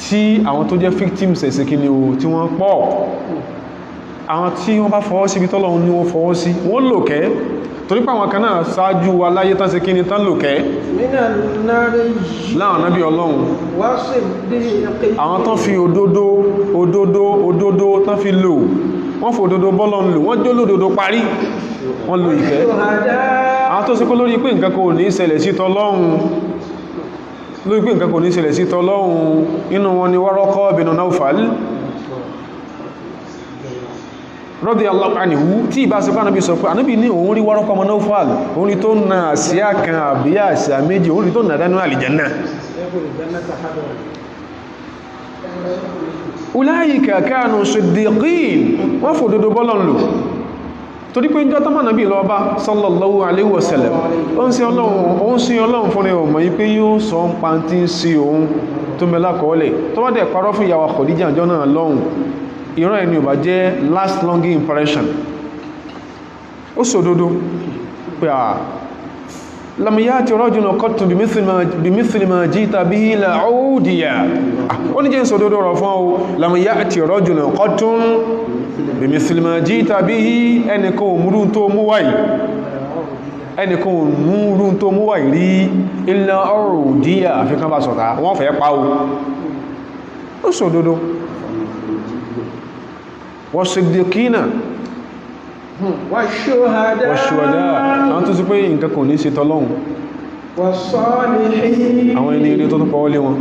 tí àwọn tó jẹ́ victims ẹ̀ṣẹ̀ kí ni o tí wọ́n pọ̀ àwọn tí wọ́n bá fọwọ́ sí ibi tọ́lọ́run ní wọ́n fọwọ́ sí wọ́n lòkẹ́ torí pé àwọn kan náà ṣáájú aláyé tán ṣe kíni tán lòkẹ́ láwọn nábì ọlọ́run àwọn tán fi òdodo tán fi lò wọ́n fò òdodo bọ́lọ̀ ń lò wọ́n jó lòdodo parí wọ́n lò ìfẹ́ àwọn tó ṣe pé lórí pé nǹkan kò ní ṣẹlẹ̀ sí tọ́lọ́run inú wọn ni Waraka bin Nawfal radiyallahu anhu tí ìbá sí pánàbí sọ pé ànábì ní òun rí Waraka bin Nawfal òun rí tó na àsíá kan àbí àsíá méjì òun rí tó nà dánú àlìjánà ulaika kanu siddiqin wọ́n fòdodo bọ́lọ̀ lò torí pé ìjọ tọ́mọ̀ nàbí lọ bá sallallahu alaihi wasallam ó ń sin ọlọ́run fún ẹwọ̀n mọ̀ yí pé yóò sọ ń pa tí ń sí òun tó mẹ́lá kọ́ọ̀lẹ̀ tó bá dẹ̀ parọ́ fún ìyàwó Khadija àjọ náà lọ́hùn ìran ẹni ò bá jẹ́ last long impression ó sòdodo pé lam yati rajulun qattu bimithli ma jita bihi la'udiya ó ní jẹ́ sòdodo rọ̀ fún ọ lam yati rajulun qattu bimithli ma jita bihi ẹnìkan òmúrú tó mú wáyìí rí illa udiya àfikán bá sọ̀tá wọ́n fẹ́ pa ó sòdodo was-siddiqina wash-shuhada àwọn tó sì pé nǹkan kò ní ṣe tọ́lọ́hun was-salihin àwọn ẹni ilé tó tó pọ̀ wọlé wọn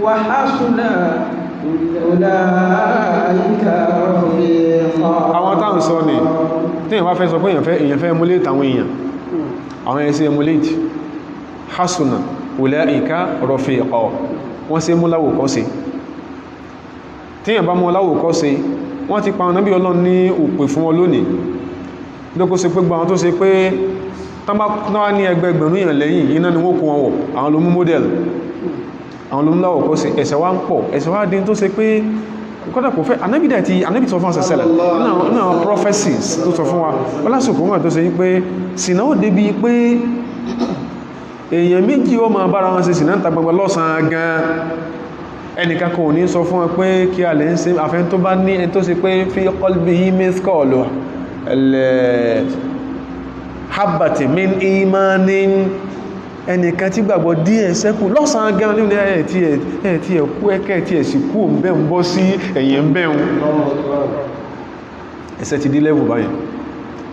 wa hasuna ulaika rafiqa àwọn táà ń sọ ní tí èyàn bá fẹ́ sọ pé èyàn fẹ́ emulate àwọn èèyàn àwọn èyàn sí emulate hasuna ulaika rafiqa wọ́n sí mú láwòkọ́ sí tí èyàn bá mú láwòkọ́ sí wọ́n ti pa Ànábì Ọlọ́run ní òpè fún wọn lónìí lókó ṣe pé gbàwọn tó ṣe pé tánbá ní ẹgbẹgbẹ̀rún èèyàn lẹ́yìn iná ni wọ́n kó wọn wọ̀ àwọn ló mú model àwọn ló mú láwòkọ́ sí ẹ̀ṣẹ̀ wá ń pọ̀ ẹ̀ṣẹ̀ wá dín tó ṣe pé kọ́dà kò fẹ́ Ànábì sọ fún àṣẹsẹ̀lẹ̀ nínú àwọn prophecies tó sọ fún wa ọlásùkò wọn tó ṣe pé sìnà ó débi pé èèyàn méjì ó máa bára wọn ṣe sìnà ń ta gbogbo lọ́sàn-án gan ẹnìkan kò ní sọ fún wọn pé kí a lè ń ṣe àfẹ́ tó bá ní ẹni tó ṣe pé fi qalbihi mithqalu habbati min imanin ẹnìkan tí gbàgbọ́ díẹ̀ sẹ́kù lọ́sàn-án gan ní ẹ̀tí ẹ̀kú ẹ̀kẹ́ tí ẹ̀sì kú ń bẹ́ ń bọ́ sí ẹ̀yẹ̀ ń bẹ́ ń ẹsẹ̀ ti dí lẹ́wù báyìí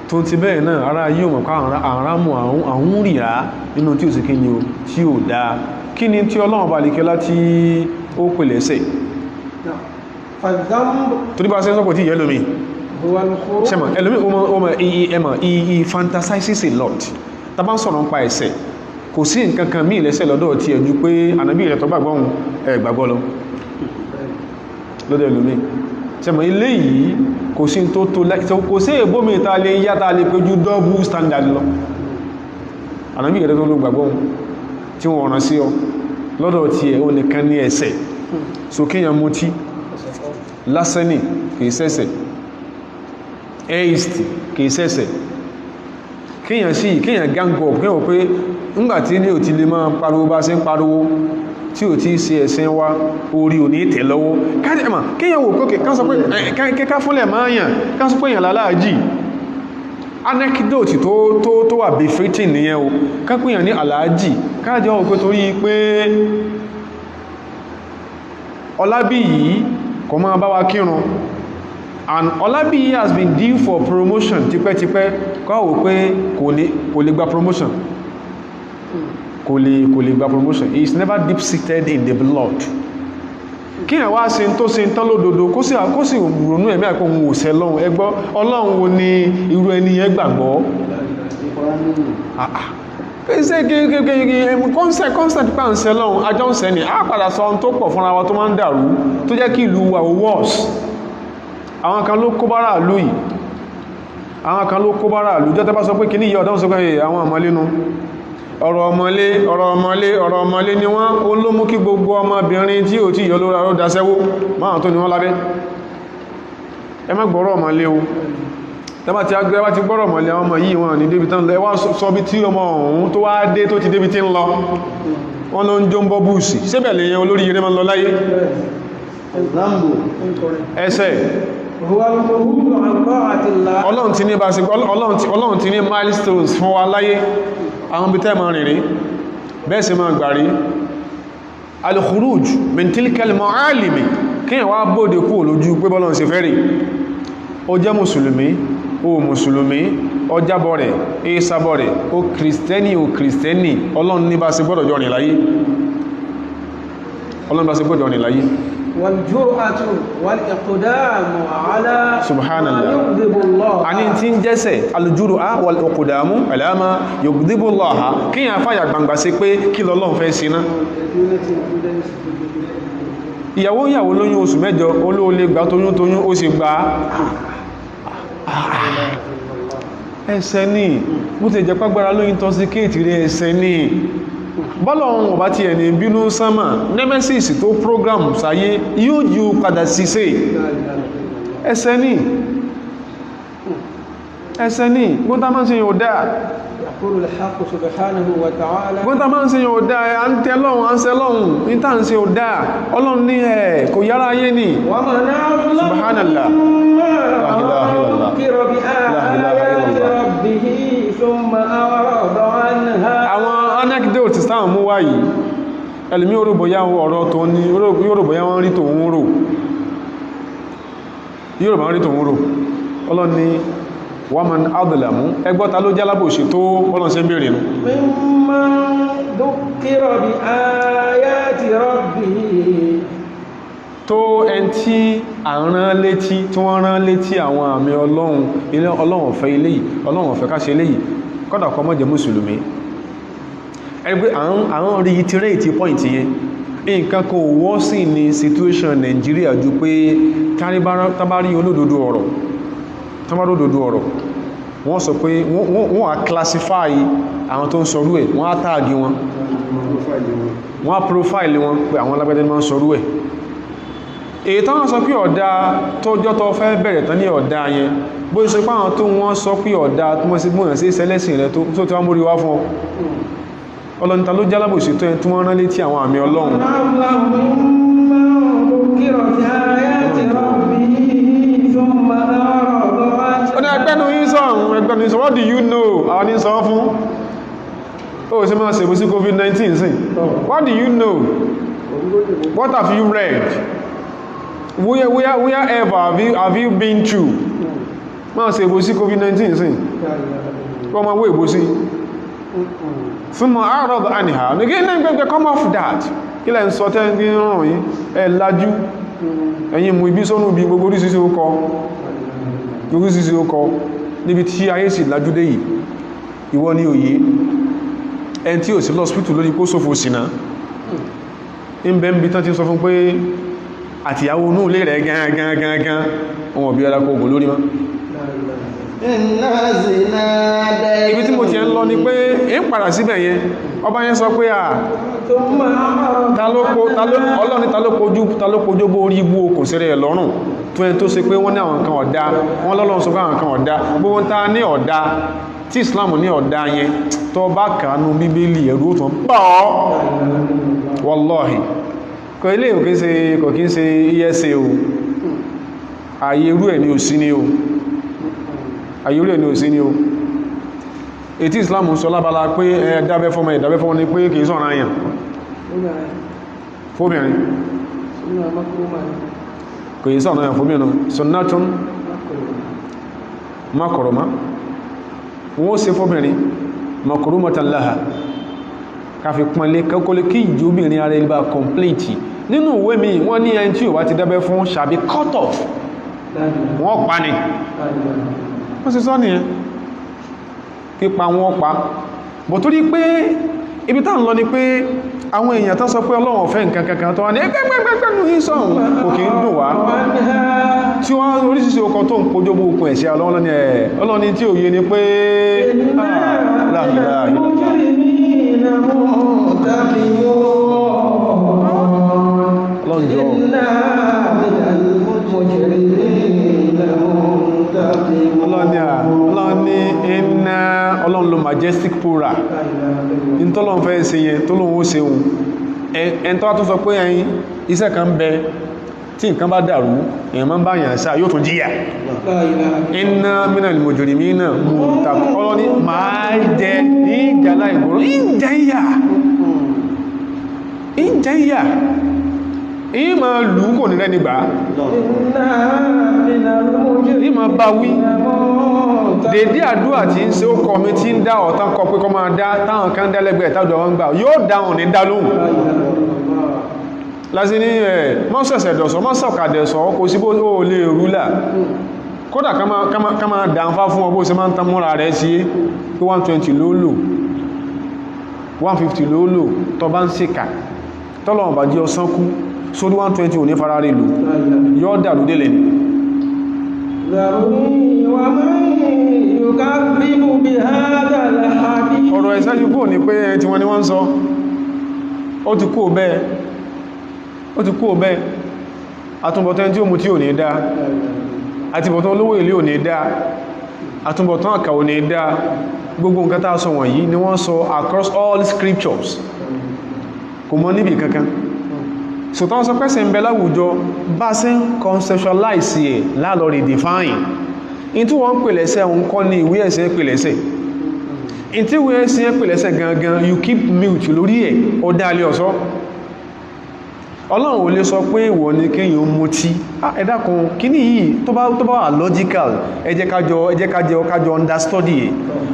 tó ti bẹ́ẹ̀ náà ara yíò mọ̀ ká àrámù àwọn rìrá nínú tí ò sí kíni o tí ò dáa kí ni tí Ọlọ́run bá lè kẹ́lá tí ó pèlè ẹsẹ̀ torí bá sẹ́sọ́pọ̀ tí yẹ́lómi ṣẹ́mà ẹlòmí fantasizes a lot tá bá ń sọ̀rọ̀ nípa ẹ̀ṣẹ̀ kò sí nǹkan kan mí ìlẹ́sẹ̀ lọ́dọ̀ tí ẹjú pé ànábì rẹ̀ tó gbàgbọ́ ohun ẹgbàgbọ́ lọ lọ́dọ̀ ẹlòmí ṣẹ́mà ilé yìí kò sí tó kò sí èbómi ta lè yáta lè péjú double standard lọ ànábì rẹ̀ tó ló gbàgbọ́ ohun tí wọ́n rán sí ọ lọ́dọ̀ tí ẹ̀ o nìkan ní ẹ̀ṣẹ̀ so kíyàn mutí lásẹ́nì kìí ṣẹ̀ṣẹ̀ east kìí ṣẹ̀ṣẹ̀ kíyàn gang up kíyàn pé ńgbàtí ní ò ti lè máa pariwo bá ṣe ń pariwo tí ò tí ṣe ẹ̀sìn wá orí ò ní tẹ̀ lọ́wọ́ kíyàn wò kókè ká sọ pé kíká fúnlẹ̀ máa yàn ká sọ pé èyàn láláàjì anecdote tó wà befitting nìyẹn o kápíyàn ní aláàjì káàjẹ́ ọ̀pẹ́ torí pé Ọlábí yìí kò máa bá wa kírun and Ọlábí yìí has been due for promotion tipẹ́tipẹ́ kọ́wọ́ pé kò lè gba promotion kò lè gba promotion he is never deep seated in the blood kí ẹ̀ wá ṣe tó ṣe tán lódodo kó sì ronú ẹ̀mí àpò òun òṣẹ́ lọ́hun ẹgbọ́ Ọlọ́run wo ni irú ẹni yẹn gbàgbọ́ constant pa ń ṣe lọ́hun ajọ́ ń ṣẹ́ ni a padà sọ ohun tó pọ̀ fúnra wa tó máa ń dàrú tó jẹ́ kí ìlú wa worse àwọn kan ló kó bára ìlú yìí àwọn kan ló kó bára ìlú jẹ́ tẹ́bá sọ pé kí ní ìyá ọ̀dọ́ sọ pé àwọn àmọ́lénú ọ̀rọ̀ ọmọlé ni wọ́n ó ló mú kí gbogbo ọmọbìnrin tí ò tí yọ lóra ó dáṣẹ́wó máa tó ní wọ́n lábẹ́ ẹ má gbọ́rọ̀ ọmọlé o tẹ́bá ti agbẹ́ ti gbọ́rọ̀ ọmọlé ọmọ yìí wọn ní débi tán lọ ẹwà sọ bí tí ọmọ ọ̀hún tó wá dé tó ti débi tí ń lọ wọ́n ló ń jó ń bọ́ búùsì síbẹ̀ lè yẹn olórí eré máa ń lọ láyé ẹsẹ̀ هو الخروج عن طاعة الله. ọlọ́run ti ní bá ṣe ọlọ́run ti ní milestones fún wa láyé àwọn bí tẹ́mọ̀ rìn rí bẹ́ẹ̀ sì máa gbà rí al-khuruj min tilka al-ma'alimi kí wá bóde kú olójú pé bọ́lọ́run ṣe fẹ́ rí ó jẹ́ mùsùlùmí ó mùsùlùmí ó jábọ̀ rẹ̀ ìsàbọ̀ rẹ̀ ó kìrìsìtẹ́nì ọlọ́run ní bá ṣe gbọ́dọ̀ jọ rìn láyé ọlọ́run bá ṣe gbọ́dọ̀ rìn láyé والجرأة والإقدام على subhanallah ما يغضب الله. ani tí ń jẹ́sẹ̀ al-jur'a wal-iqdamu ala ma yughdibu Allah kí yàn fàyà gbangba sí pé kí lọ́lọ́run fẹ́ sí ná ìyàwó lóyún oṣù mẹ́jọ olóòlé gbà tóyún ó sì gbà ẹsẹ̀ ní bó ti jẹ́ pàgbára lóyún tọ́ sí kéètì rẹ̀ ẹsẹ̀ ní bọ́lọ̀un ọba ti ẹni bínú sánmà nemesis tó program sáyé yóò jí ó padà síse ẹsẹ̀ ní gbọ́ntá máa ń ṣe yóò dáa يقول الحق سبحانه وتعالى gbọ́ntá máa ń ṣe yóò dáa à ń tẹ́ lọ́hun à ń ṣe lọ́hun níta ń ṣe yóò dáa ọlọ́run ní ẹ̀ kò yára ayé ní ومن أظلم subhanallah ذكر بآيات ربه ثم أعرض عنها. àwọn anecdote táwọn mú wáyìí ẹlùmí orúbọ̀yá ọ̀rọ̀ tó ní yorùbọ̀yá wọ́n rí tòun rò ọlọ́ni waman adlamu ẹgbọ́ta ló jálábòṣe tó ọlọ́n ṣe ń bèèrè nù ممن ذكر بآيات ربه tó ẹn tí wọ́n rán létí àwọn àmì ọlọ́run fẹ́ eléyìí ọlọ́run fẹ́ ká ṣe eléyìí kọ́dà kọ́ mọ́ jẹ́ mùsùlùmí ẹgbẹ́ àwọn reiterate point yẹn nǹkan kan wọ́ sí ní situation Nigeria ju pé tábárí olódodo ọ̀rọ̀ wọ́n sọ pé wọ́n á classify àwọn tó ń sọrú ẹ̀ wọ́n á tag wọn wọ́n á profile wọn pé àwọn alágbẹ́dẹ́ máa ń sọrú ẹ̀ èyí tán sọ pé ọ̀dá tọ́jọ́ tó fẹ́ bẹ̀rẹ̀ tán ní ọ̀dá yẹn bó ṣe pé àwọn tó wọ́n sọ pé ọ̀dá tó mọ́ sí gbóyàn sí sẹ́lẹ̀sìn rẹ̀ tó tí wọ́n mórí wá fún ọ ọlọ́nita ló jálábòsí tó ẹni tí wọ́n rán létí àwọn àmì Ọlọ́run ó ní ẹgbẹ́nu yín sọ what do you know àwọn ní sọ fún ó sì máa ṣèbú sí COVID-19 sí what do you know what have you read wherever have you been to máa ṣèbú sí COVID-19 sí wọ́n máa wó èbó sí fún mọ̀ àárọ̀dọ̀ àníhà ní kí ní gbẹ́gbẹ́ come off that ilẹ̀ ń sọ tẹ́ ní ràn yí ẹ lájú ẹ̀yìn mú ibi sọ́nù bí gbogbo orísìsí ó kọ níbi tí ayé sì lájú dé yìí ìwọ ní òye ẹn tí ò sí lọ́spítù lórí kó sófò sínà ń bẹ́ ń bí tán ti sọ fún pé àtìyàwó inú ilé rẹ̀ gangan ọmọ bí ọlá kó ògùn lórí mọ́ ibi tí mo ti ń lọ ni pé ń padà síbẹ̀ yẹn ọba yẹn sọ pé ọlọ́ni ta ló kojú bó orí ibú okùn sí rẹ̀ lọ́rùn tó ẹni tó ṣe pé wọ́n ní àwọn nǹkan ọ̀dá wọ́n lọ́lọ́run sọ pé àwọn nǹkan ọ̀dá gbogbo ta ní ọ̀dá tí Islam ní ọ̀dá yẹn tó bá kàánú bíbélì ẹ̀rú tó ń pọ̀ wallahi kò ilé kò kí ń ṣe ESA o ààyè irú ẹ̀ ní òsí ní o àyórí ẹni òsí ni o ètí Islam sọ lábala pé ẹ̀dábẹ́ fọ́mọ ni pé kìí sọ̀rọ̀ àyàn fóbìnrin kìí sọ̀rọ̀ àyàn fóbìnrin sunnatun makruma wọ́n ṣe fóbìnrin makrumatan laha káfí pọnlé kẹ́kọ́lé kí ìjóbìnrin ara ilé bá complete nínú ìwé mi wọ́n ní ẹni tí ò bá ti dábẹ́ fún ṣàbí cut off wọ́n pa ni wọ́n sì sọ nìyẹn pípa wọn pa bọ̀ tó rí pé ibi tá ń lọ ni pé àwọn èèyàn tán sọ pé Ọlọ́run ọ̀fẹ́ nǹkan kankan tó wà ní ẹgbẹ́gbẹ́gbẹ́gbẹ́nu yìí sọ̀rùn kò kí ń dùn wá tí wọ́n oríṣiríṣi ọkọ̀ tó ń kójó bó okùn ẹ̀ṣẹ́ Ọlọ́run tí ò yé ni pé ọlọ́ni iná ọlọ́run lo majestic pura in tọ́lọ́run fẹ́ ṣe yẹn tó lóun ó ṣe òun ẹn tó wá tó sọ pé ẹ̀yin iṣẹ́ kan bẹ tí nǹkan bá dàrú èèyàn máa ń bá yàn sáà yóò tún jíyà La ilaha iná minal mujrimina muntaqim ọlọ́ni máa jẹ ní ìjàlá ìgbòrò ìjẹyà ìmọ̀ lù kò ní rẹ̀ nígbà ìmọ̀ bá wí dédé àdúrà tí ń ṣe ó kọ mi tí ń dá ọ̀tán kọ pé kọ máa dá táwọn kan dẹ́lẹ́gbẹ̀ẹ́ táwọn wọn gbà yóò dáhùn ní dá lóhùn lásì ní mọ́ sẹ̀sẹ̀ dọ̀sọ̀ mọ́ sọ̀kàdẹ̀sọ̀ kò sí bó ó lè rúlà kódà ká máa dáńfá fún ọ bó ṣe máa ń tán múra rẹ̀ sí pé 120 ló lò 150 ló lò tó bá ń ṣèkà tọ́lọ̀wọ̀n bá jẹ́ ọsán kú sórí 120 ò ní fara rí lò yọ́ dàrú délẹ̀ ni ọ̀rọ̀ ẹ̀sájú kò ní pé tí wọ́n ni wọ́n ń sọ ó ti kú bẹ́ẹ̀ àtúnbọ̀tán tí ó mú tí ò ní dá àtúnbọ̀tán olówó ilé ò ní dá àtúnbọ̀tán àkà ò ní dá gbogbo nǹkan tá sọ wọ̀nyí ni wọ́n sọ across all scriptures kò mọ́ níbi kankan so tán sọ pẹ́sẹ̀ ń bẹ láwùjọ bá sí ń conceptualize ẹ̀ lálọ́ redefine in tí wọ́n ń pè lẹ́sẹ̀ ń kọ́ ní ìwé ẹ̀sẹ̀ pè lẹ́sẹ̀ in tí ìwé ẹ̀sẹ̀ pè lẹ́sẹ̀ gangan you keep mute lórí ẹ̀ ó dá alẹ́ ọ̀sọ́ ọlọ́run ò lè sọ pé ìwọ ní kéèyàn mutí ẹ dákun kíní yìí tó bá wà logical ẹ jẹ́ kájọ understudy ẹ̀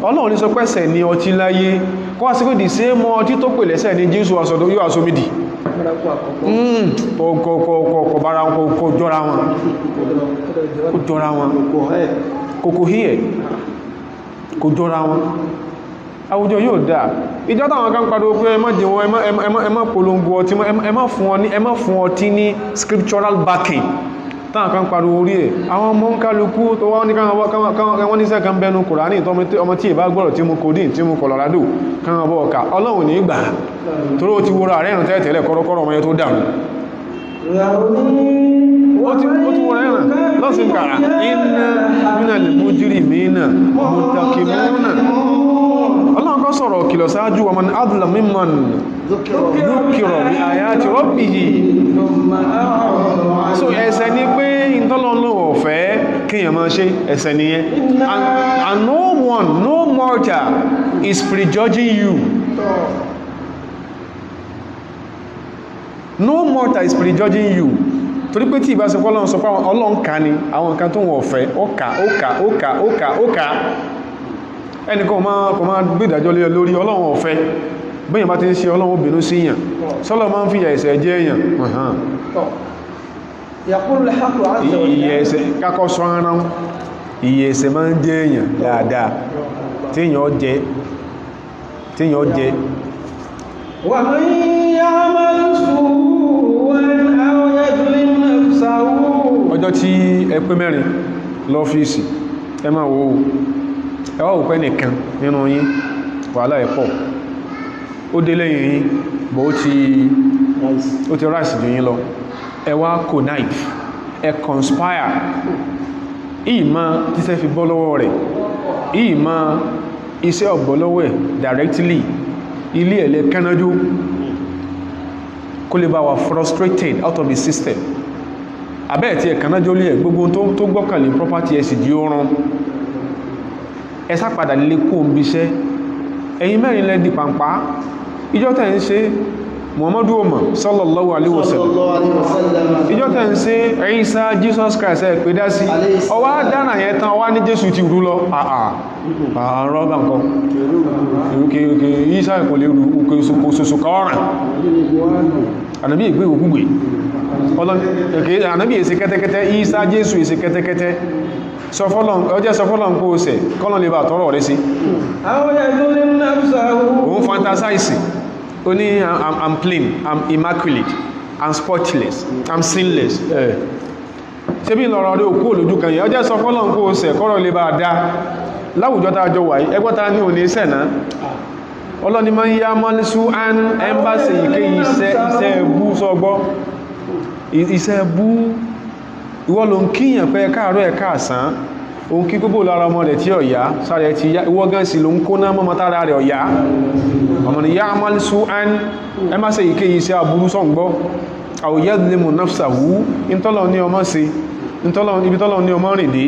ọlọ́run ní sọ pẹ́sẹ̀ ní ọtí láyé kọ́ wá sí pé dì sí mọ́ ọtí tó pè lẹ́sẹ̀ ní Jésù yóò asomidi kò jọra wọn kòkò hí ẹ̀ kò jọra wọn àwùjọ yóò dáa ìjọ táwọn kan pàdé pé ẹ má jẹ wọn ẹ má polongo ọtí ẹ má fún ọtí ní scriptural backing táwọn kan pàdé orí ẹ̀ àwọn ọmọ ń kálukú tó wọ́n ní káwọn ní sẹ́kàn bẹnu Kùránì ọmọ tí ìbá gbọ́rọ̀ tí mú codeine tí mú Colorado káwọn bọ́ ọ̀ka Ọlọ́run ní ìgbà torí ó ti wúra rẹ̀ rìn tẹ́tẹ̀lẹ̀ kọ́rọ́kọ́rọ́ ọmọ yẹn tó dàrú ó ti wúra ẹ̀rìn lọ́sìn kàrà inna minal mujrimina muntaqimuna Ọlọ́run kọ́ sọ̀rọ̀ kìlọ̀ sáájú wa man adla mimman dhukira bi ayati rabbihi so ẹ̀ṣẹ̀ ni pé ìtọ́lọ́lọ́ ọ̀fẹ́ kíyàn máa ṣe ẹ̀ṣẹ̀ nìyẹn and no mortal is prejudging you no mortal is prejudging you torí pé tí ìbáṣepọ̀ Ọlọ́run sọ pé Ọlọ́run ká ní àwọn nǹkan tó wọ́n ọ̀fẹ́ ó kà ẹnìkan kò máa gbé ìdájọ́ lé lórí Ọlọ́run ọ̀fẹ́ bẹ́yàn bá ti ń ṣe Ọlọ́run obìnrin sí èyàn sọ́lọ́ máa ń fi ẹ̀ṣẹ̀ jẹ́ èyàn ìyẹ̀ẹ̀ṣẹ̀ kákọ́ sọ ara ìyẹ̀ẹ̀ṣẹ̀ máa ń jẹ́ èyàn dáadáa tíyàn jẹ́ wa man ya'mal su'an aw yadhlim nafsahu ọjọ́ tí ẹ pé mẹ́rin lọ́fíìsì ẹ máa wo ẹwà òpẹ́ nìkan nínú yín wàhálà ẹ̀pọ̀ ó dé lẹ́yìn yín bọ̀ ó ti ráìsì jù yín lọ ẹwà connive ẹ conspire ìmọ̀ tíṣẹ́ fi bọ́ lọ́wọ́ rẹ̀ ìmọ̀ iṣẹ́ ọ̀bọ̀ lọ́wọ́ ẹ̀ directly ilé ẹ̀lẹ́ kánájú kó lè bá wa frustrated out of the system abẹ́ẹ̀ tí ẹ̀ kánájú lé ẹ̀ gbogbo tó gbọ́kànlé property ẹ̀ sì di ó rán ẹsá padà lè kó ń bíṣẹ́ ẹ̀yin mẹ́rin lẹ́dì pàǹpá ìjọ tẹ́ ń ṣe Muhammadu Umar sallallahu alaihi wasallam ìjọ tẹ́ ń ṣe Isa Jesus Christ ẹ̀ pé dá sí ọwá dáná yẹn tán ọwá ní Jésù ti rú lọ rọ́bà nǹkan ìrúkè Isa kò lè rú òkè ṣoṣo kọ́ọ̀ràn ànàbí ìgbé òkúgbè ànàbí èsì kẹ́tẹ́kẹ́tẹ́ Isa Jésù èsì kẹ́tẹ́kẹ́tẹ́ ọjọ́ sọfọ́lọ́n kó o sẹ̀ kọ́lọ̀ lè bá tọ́rọ̀ rẹ̀ sí òun fantasize ó ní I'm clean, I'm immaculate, I'm spotless, I'm sinless ṣe bí lọ́rọ̀ rí òkú olójú kan yẹ ọjọ́ sọfọ́lọ́n kó o sẹ̀ kọ́rọ̀ lè bá dá láwùjọ tá jọ wà ẹgbọ́ta ní òní sẹ̀nà ọlọ́ni máa ń yá mọ́lísú án ẹ́mbásì ìké iṣẹ́ ẹbú sọgbọ́ iṣẹ́ ẹbú ìwọ ló ń kíyàn pé káàárọ̀ ẹ̀ káàsán òun kí gbogbo lára ọmọ rẹ̀ tí ọ̀yá sáré ti yá ìwọ gan sí ló ń kó náà mọ́mọ́ tára rẹ̀ ọ̀yá ọmọ ni yá mọ́lísú án ẹ́mbásì ìké iṣẹ́ aburú sọ̀gbọ́ aw yadhlimu nafsahu ìntọ́lọ̀ ní ọmọ sí ibi tọ́lọ̀ ní ọmọ rìn dé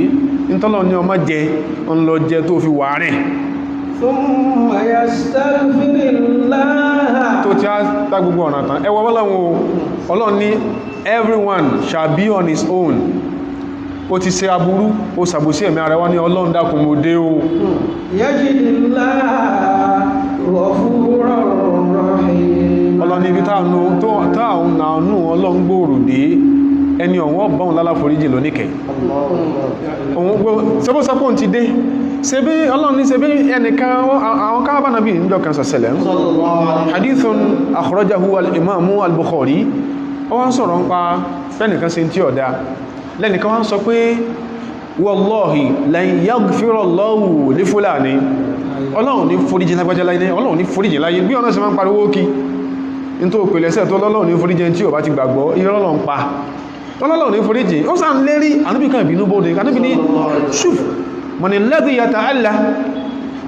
ìntọ́lọ̀ ní ọmọ jẹ ń lọ jẹ tó fi wà rìn thumma yastaghfirullah tó tí a tá gbogbo ọ̀nà tán ẹwọ wọ́láwọn Ọlọ́run ní everyone shall be on his own ó ti ṣe aburú ó sàbòsí ẹ̀mí ara wá ní Ọlọ́run dákun mo dé o yajidillaha ghafuran rahim Ọlọ́run ibi táànù Ọlọ́run gbòòrò dé ẹni ọ̀wọ́ bọ́n lálàforíjì lóníkẹ̀ sẹ́bọ́sẹ́pọ̀ ti dé ṣe bí Ọlọ́run ní ṣe bí ẹnìkan àwọn káàbà nàbí níjọ kan sọ̀sẹ̀lẹ̀ hadithun akhrajahu al-imamu al-Bukhari ó wá ń sọ̀rọ̀ ń pa fẹ́nìkan sí tí ọ̀dá lẹ́nìkan wá ń sọ pé wallahi lan yaghfira Allahu li fulani Ọlọ́run ní foríjì lágbájá láyé Ọlọ́run ní foríjì láyé bí ọ̀nà ṣe máa ń pariwo kí in tó pèlẹ̀sẹ̀ tó Ọlọ́run ní foríjì tí ò bá ti gbàgbọ́ Ọlọ́run pa Ọlọ́run ní foríjì ó sàn lérí Ànábì kan ìbínú bóde Ànábì ní ṣùf mọ̀ni lẹ́dí yata'alla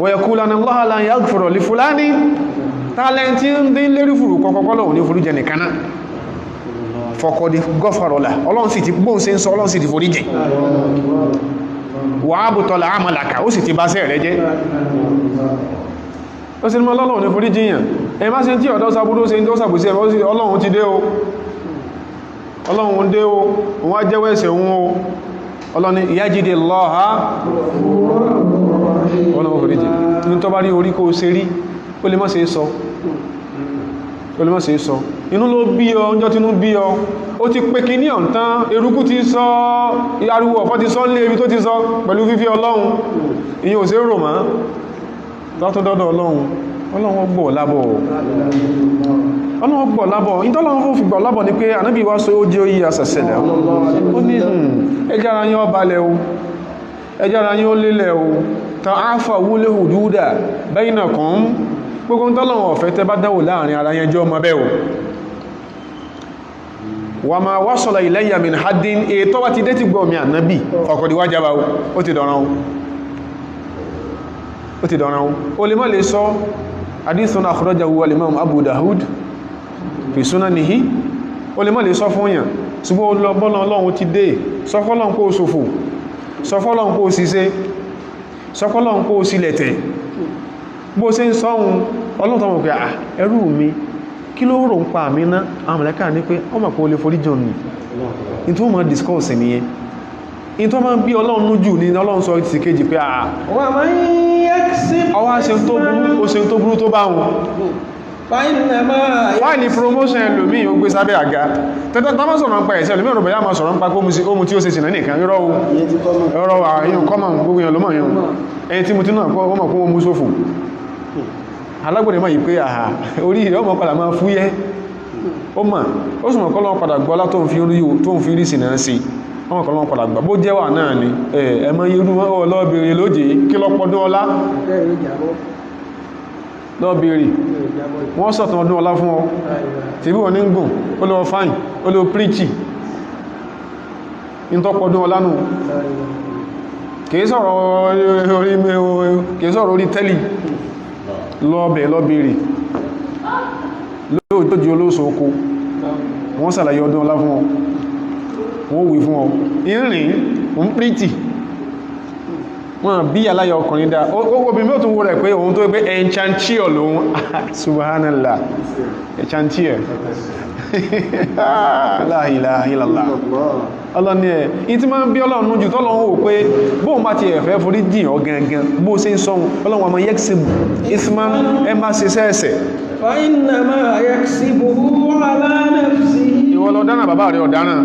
wa yaqulu anna Allaha lan yaghfira li fulani tààlẹ́ntí ń dín lérí fùrù kọ́kọ́kọ́lọ́run ní foríjì nìkaná fọ́kọ́dí gọ́fàrọ̀lá Ọlọ́run sì ti gbóhùn sí ń sọ Ọlọ́run sì ti foríjì wà á bùtọ́lá àmàlàkà ó sì ti bá sẹ́ rẹ̀ jẹ́ ó sì ní mọ́ Ọlọ́run ní foríjì yàn ẹ má ṣe tí ọ̀dọ́ sábúrú sí tó sàbùsí ẹ̀ Ọlọ́run ti dé o Ọlọ́run dé o òun á jẹ́wọ́ ẹ̀ṣẹ̀ òun o Ọlọ́run yajidi Allaha Ọlọ́run foríjì ní tó bá rí orí kó ṣe rí ó lè má ṣe sọ inú ló bí ọ ọjọ́ tínú bí ọ ó ti pé kí ní ọ̀ntán eruku ti sọ ariwo ọ̀fọ́ ti sọ lé ibi tó ti sọ pẹ̀lú fífí Ọlọ́run ìyẹn ò sí rò mọ́ látọ́dọ́dọ̀ Ọlọ́run gbọ́ lábọ̀ ìtọ́lọ́run fún fìgbọ̀ lábọ̀ ní pé ànábì wá sọ ó jẹ́ oyí àṣẹ̀ṣẹ̀lẹ̀ ó ní ẹjára yín ó balẹ̀ o ẹjára yín ó lélẹ̀ o ta áfà wúlé hùdúdà bainakum gbogbo tọ́lọ́run ọ̀fẹ́ tẹ́ bá dáwò láàrin ara yẹn jọ ọmọ bẹ́ o wà máa wasala ilayya min haddin ètò wá ti dé ti gbọ́ mi ànábì ọkọ̀dí wájábá ó ti dọ̀ràn o lè má lè sọ hadithun akhrajahu al-imam Abu Dawud fi sunanihi o lè má lè sọ fún yàn ṣùgbọ́n bọ́lọ̀ Ọlọ́run ti dé sọfọ́lọ́n kó sòfò sọfọ́lọ́n kó síse sọfọ́lọ́n kó sílẹ̀tẹ̀ bó ṣe ń sọ́hun Ọlọ́run tọ́mọ̀ pé ẹrú mi kí ló rò ń pa àmì ná àwọn mẹ̀lẹ́kà ní pé ọmọ pé o lè forí jọ ní in tó mọ̀ discourse nìyẹn in tó máa ń bí Ọlọ́run nújù ní Ọlọ́run sọ ti kejì pé ọwá ṣe tó burú tó bá wọn fáìlì promotion ẹlòmí ó gbé sábẹ́ àga tẹ́tẹ́ tó máa sọ̀rọ̀ ń pa ẹ̀sẹ̀ ẹlòmí ọ̀rọ̀ bá máa sọ̀rọ̀ ń pa kóhun tí ó ṣe ṣìnà nìkan yọ́rọ̀ àyíyàn kọ́mọ̀ gbogbo èèyàn ló mọ̀ yẹn ẹni tí mo ti náà kọ́ mọ̀ kó mú sófò alágbòrè máa yìí pé àhà orí ìrẹ́ ọmọ padà máa fúyẹ́ ó mọ̀ ó sì mọ̀ kọ́ lọ́wọ́ padà gbọ́ látó ń fi rí sínà sí ọmọ kan lọ́wọ́ padà gbà bó jẹ́wà náà ni ẹ̀mọ́ irú ọlọ́bìnrin lóje kí lọ́pọ̀dún ọlá lọ́bìnrin wọ́n sọ̀tàn ọdún ọlá fún ọ tí bí wọ́n ní gùn ó lọ fáìn ó lọ príchì ní tọ́pọ̀dún ọlá nù kìí sọ̀rọ̀ orí tẹ́lì lọ́bìnrin lóòjì olóòsòókó wọ́n sàlàyé ọdún ọlá fún ọ wọ́n wí fún ọ ìrìn ń pírítì wọ́n bí aláyọ ọkùnrin dá obìnrin mẹ́tún wó rẹ̀ pé òun tó gbé enchantier lòun subhanallah enchantier la ilaha illallah ọlọ́ni ẹ̀ in tí máa ń bí ọlọ́run jù tọ́lọ́run wò pé bóun bá ti ẹ̀fẹ́ forí jìn ọ gangan bó ṣe ń sọ́hun ọlọ́run àmọ́ yẹ́kìsìbù isman ẹ má ṣe sẹ́ẹ̀sẹ̀ فإنما يكسبه على نفسه ìwọ lọ dáná bàbá rẹ̀ ọ̀daràn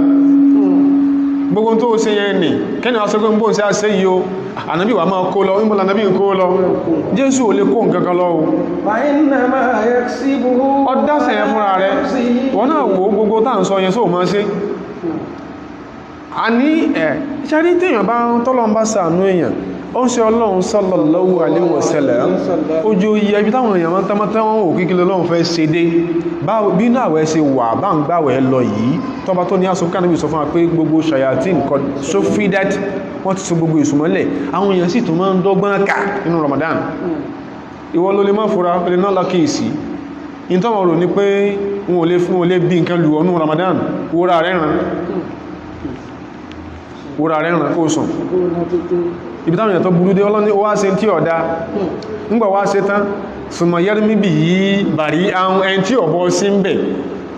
gbogbo tó ṣe yẹn nì kẹ́ni wá sọ́gbọ́n bóun ṣe àṣẹ yìí o ànábì wà máa kó lọ ìmọ̀lá ànábì kó lọ Jésù ò lè kó nǹkan kan lọ o فإنما يكسبه ọdásẹ̀ yẹn fúnra rẹ̀ wọ́n náà wò gbogbo tá à ń sọ yẹn sóò máa ṣe a ní ṣáàrí téèyàn bá tọ́lọ́ ń bá ṣàánú èèyàn ó ń ṣe Ọlọ́run sallallahu alaihi wasallam ojú iye ibi táwọn èèyàn máa ń tamátá wọn ò kíkí lọ́lọ́run fẹ́ ṣe dé bí náà wẹ́ ṣe wà bá ń gbàwẹ̀ lọ yìí tọ́ba tó ní asọ́ká níbi sọ fún wa pé gbogbo shayatin nǹkan so free that wọ́n ti so gbogbo ìsúnmọ́lẹ̀ àwọn èèyàn sì tún máa ń dọ́gbọ́n kà nínú Ramadan ìwọ ló lè má fura pẹ̀lú náà lákèésí ìtọ́wọ̀n rò ní pé wọn ò lè bí nǹkan lù ọnú Ramadan wúra rẹ̀ ràn kó sùn ibi táwọn èèyàn tó burú dé ọlọ́ni ó wá ṣe tí ọ̀dá ńgbà wá ṣe tán súnmọ̀ yẹ́rìmí bí yí bàrí àwọn ẹni tí ọ̀bọ̀ sí ń bẹ̀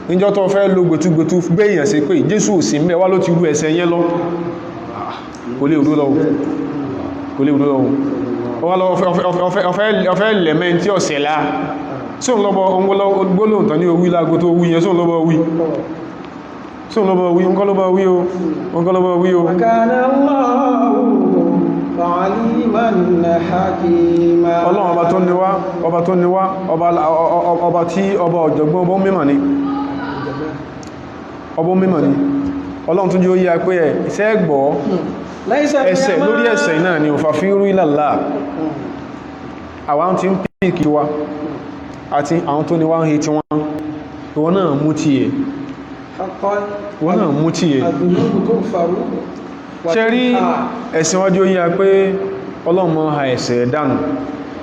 níjọ́ tó fẹ́ lo gbẹ̀túgbẹ̀tú gbé èèyàn sí pé Jésù ò sí ń bẹ̀ wá ló ti rú ẹsẹ̀ yẹn lọ kò lè rú lọ́wọ́ ọfẹ́ lẹ̀mẹ́ tí ọ̀sẹ̀ lá sóun lọ́bọ̀ gbólóhùn tán ní owí lágo tó wí yẹn sóun lọ́bọ̀ wí ọgọ́lọ́bọ̀ wí o Ọlọ́run ọba tó níwá ọba tí ọba ọ̀jọ̀gbọ́n ọba mímọ̀ ni Ọlọ́run tó jẹ́ ó yí pé ẹ̀ iṣẹ́ ẹgbọ́ ẹsẹ̀ lórí ẹsẹ̀ náà ni òfàfíìrú ìlàlá àwọn tí ń pìkì wa àti àwọn tó ní wá ń he tí wọ́n náà mú tí ẹ ṣe rí ẹ̀sìn wájú ó yá pé Ọlọ́run ha ẹ̀ṣẹ̀ dànù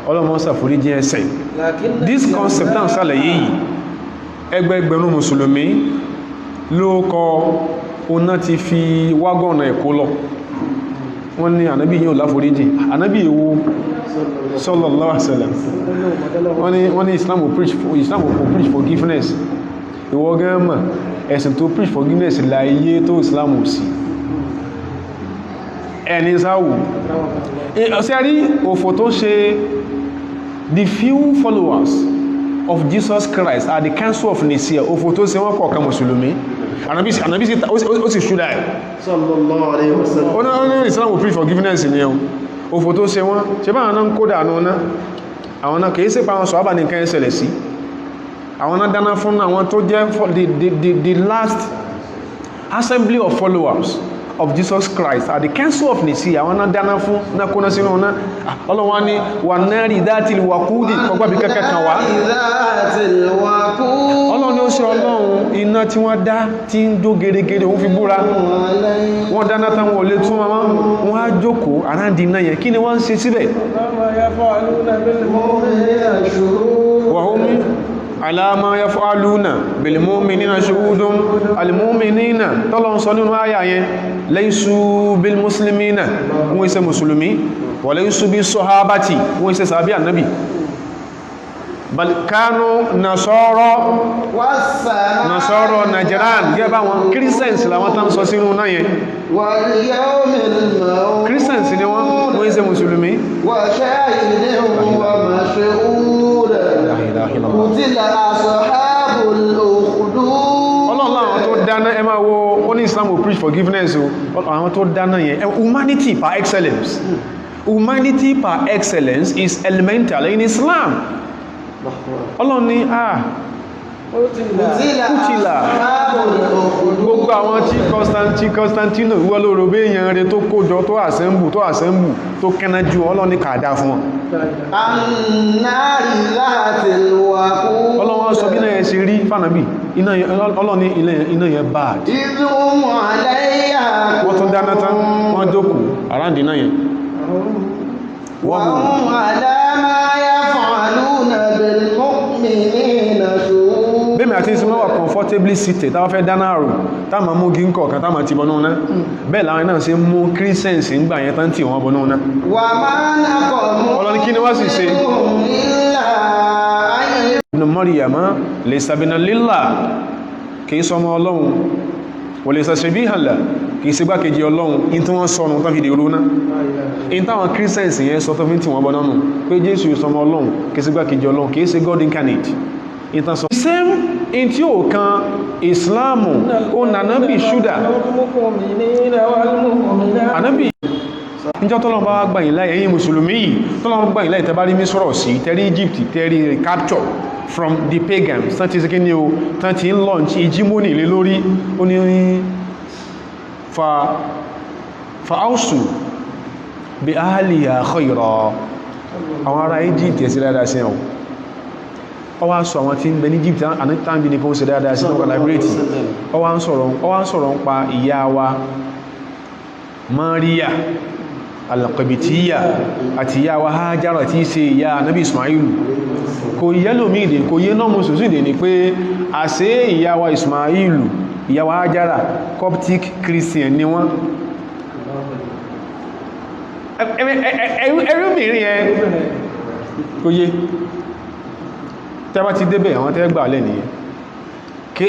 Ọlọ́run ṣàforíjì ẹ̀ṣẹ̀ this concept náà sálẹ̀ yìí ẹgbẹgbẹ̀rún mùsùlùmí ló kọ oná ti fi wágọ̀nà ẹ̀kọ́ lọ wọ́n ní ànábì yíò láforíjì ànábì èwo sallallahu alaihi wasallam wọ́n ní Islam will preach forgiveness ìwọ gẹ́mà ẹ̀sìn tó preach forgiveness láyé tó Islam ò sí ẹni sáwò ọ̀sẹ̀ rí òfò tó ṣe the few followers of Jesus Christ at the Council of Nicaea òfò tó ṣe wọ́n kọ̀ọ̀kan mùsùlùmí ànábì sí ó sì ṣúdá ẹ̀ sallallahu alaihi wasallam ó ní Islam will preach forgiveness ní ẹun òfò tó ṣe wọ́n ṣe bá àwọn náà ń kódà àwọn náà kìí sí pa àwọn sọ̀hábà ní nǹkan ẹsẹ̀lẹ̀ sí àwọn náà dáná fún àwọn tó jẹ́ the last assembly of followers of Jesus Christ at the Council of Nicaea àwọn náà dáná fún náà kóná sínú náà ọlọ́wọ́ ní wà náà rí dáàtì wàkúdì kọgbà bí kẹ́kẹ́ kan wá ọlọ́run ni ó ṣe ọlọ́run iná tí wọ́n dá tí ń jó gẹ́gẹ́gẹ́ òun fi búra wọ́n dáná táwọn olè tún wọ́n á jókòó àrándì náà yẹn kí ni wọ́n ń ṣe síbẹ̀ wàhúnmí alama yaf'aluna bil mu'minina shuhudun al mu'minina tọ́lọ́n sọ nínú àyà yẹn laysu bil muslimina wọ́n ṣe musulmi wa laysu bis sahabati wọ́n ṣe sàbí annabi bal kanu nasara Najran gẹ́bà wọn Christians làwọn tán sọ sínú náà yẹn Christians ni wọ́n ṣe musulmi wa shahidin wa mashhud kutila ashabul ukhdud Ọlọ́run àwọn tó dáná ẹ máa wo ó ní Islam will preach forgiveness o àwọn tó dáná yẹn humanity par excellence is elemental in Islam Ọlọ́run ní kútìlà gbogbo àwọn tí Constantino wọ́n lóòrò bí èèyàn rẹ̀ tó kójọ tó assemble tó kẹ́nà jù Ọlọ́run ní kàdá fún wọn Ọlọ́run wọ́n sọ bí náà yẹ ṣe rí fánàbí Ọlọ́run ní iná yẹn bad wọ́n tún dáná tán wọ́n jókòó aráàdì náà yẹn wọ́n bẹ́ẹ̀mẹ̀ àti ìsinmọ́ wà comfortably seated táwọn fẹ́ dáná àrò táàmà mú gí ń kọ̀ọ̀kan táàmà ti bọnú náà bẹ́ẹ̀ láwọn náà ṣe mú Christians ń gbà yẹn tán tí wọ́n bọnú náà ọlọ́ni kí ni wá sì ṣe ibn Maryama laysa bina lillah kìí sọmọ Ọlọ́run wa laysa shabihan lahu kìí ṣe gbákejì Ọlọ́run in tí wọ́n sọnù tán fi dè róná in táwọn Christians yẹn sọ tó fi tí wọ́n bọ́ nánú pé Jésù sọmọ Ọlọ́run kìí ṣe gbákejì Ọlọ́run kìí ṣe God incarnate ìtàn sọ same in tí ó kan Islamu ó nànábì ṣúdà ànábì níjọ́ tọ́lọ́run bá gbàyìn láyé ẹ̀yin mùsùlùmí yìí tọ́lọ́run gbàyìn láyé tẹ́bá rí Mísírọ̀ sí tẹ́rí Egypt tẹ́rí capture from the pagans tán ti ṣe kí ní o tán ti ń launch hegemony lé lórí ó ní fa áùsù bí ahliha khayra àwọn ará Egypt ẹ̀sí dáadáa sí ẹ̀wọ̀n ó wá sọ àwọn tí ń bẹ ní Egypt ànítàbí ní kó ń ṣe dáadáa sí ọkọ̀ library ó wá ń sọ̀rọ̀ ń pa ìyá wa Maria al-Qibtiyya àti ìyá wa Hajara tí í ṣe ìyá Nabi Ismail kò yẹ́lòmí ìdè kò yé náà mùsùlùmí ìdè ni pé àṣẹ ìyàwó Ismailu ìyàwó Hajara Coptic Christian ni wọ́n ẹrúbìnrin ẹ kò yé tẹ́bá ti débẹ̀ àwọn tẹ́gbà lẹ́ nìyẹn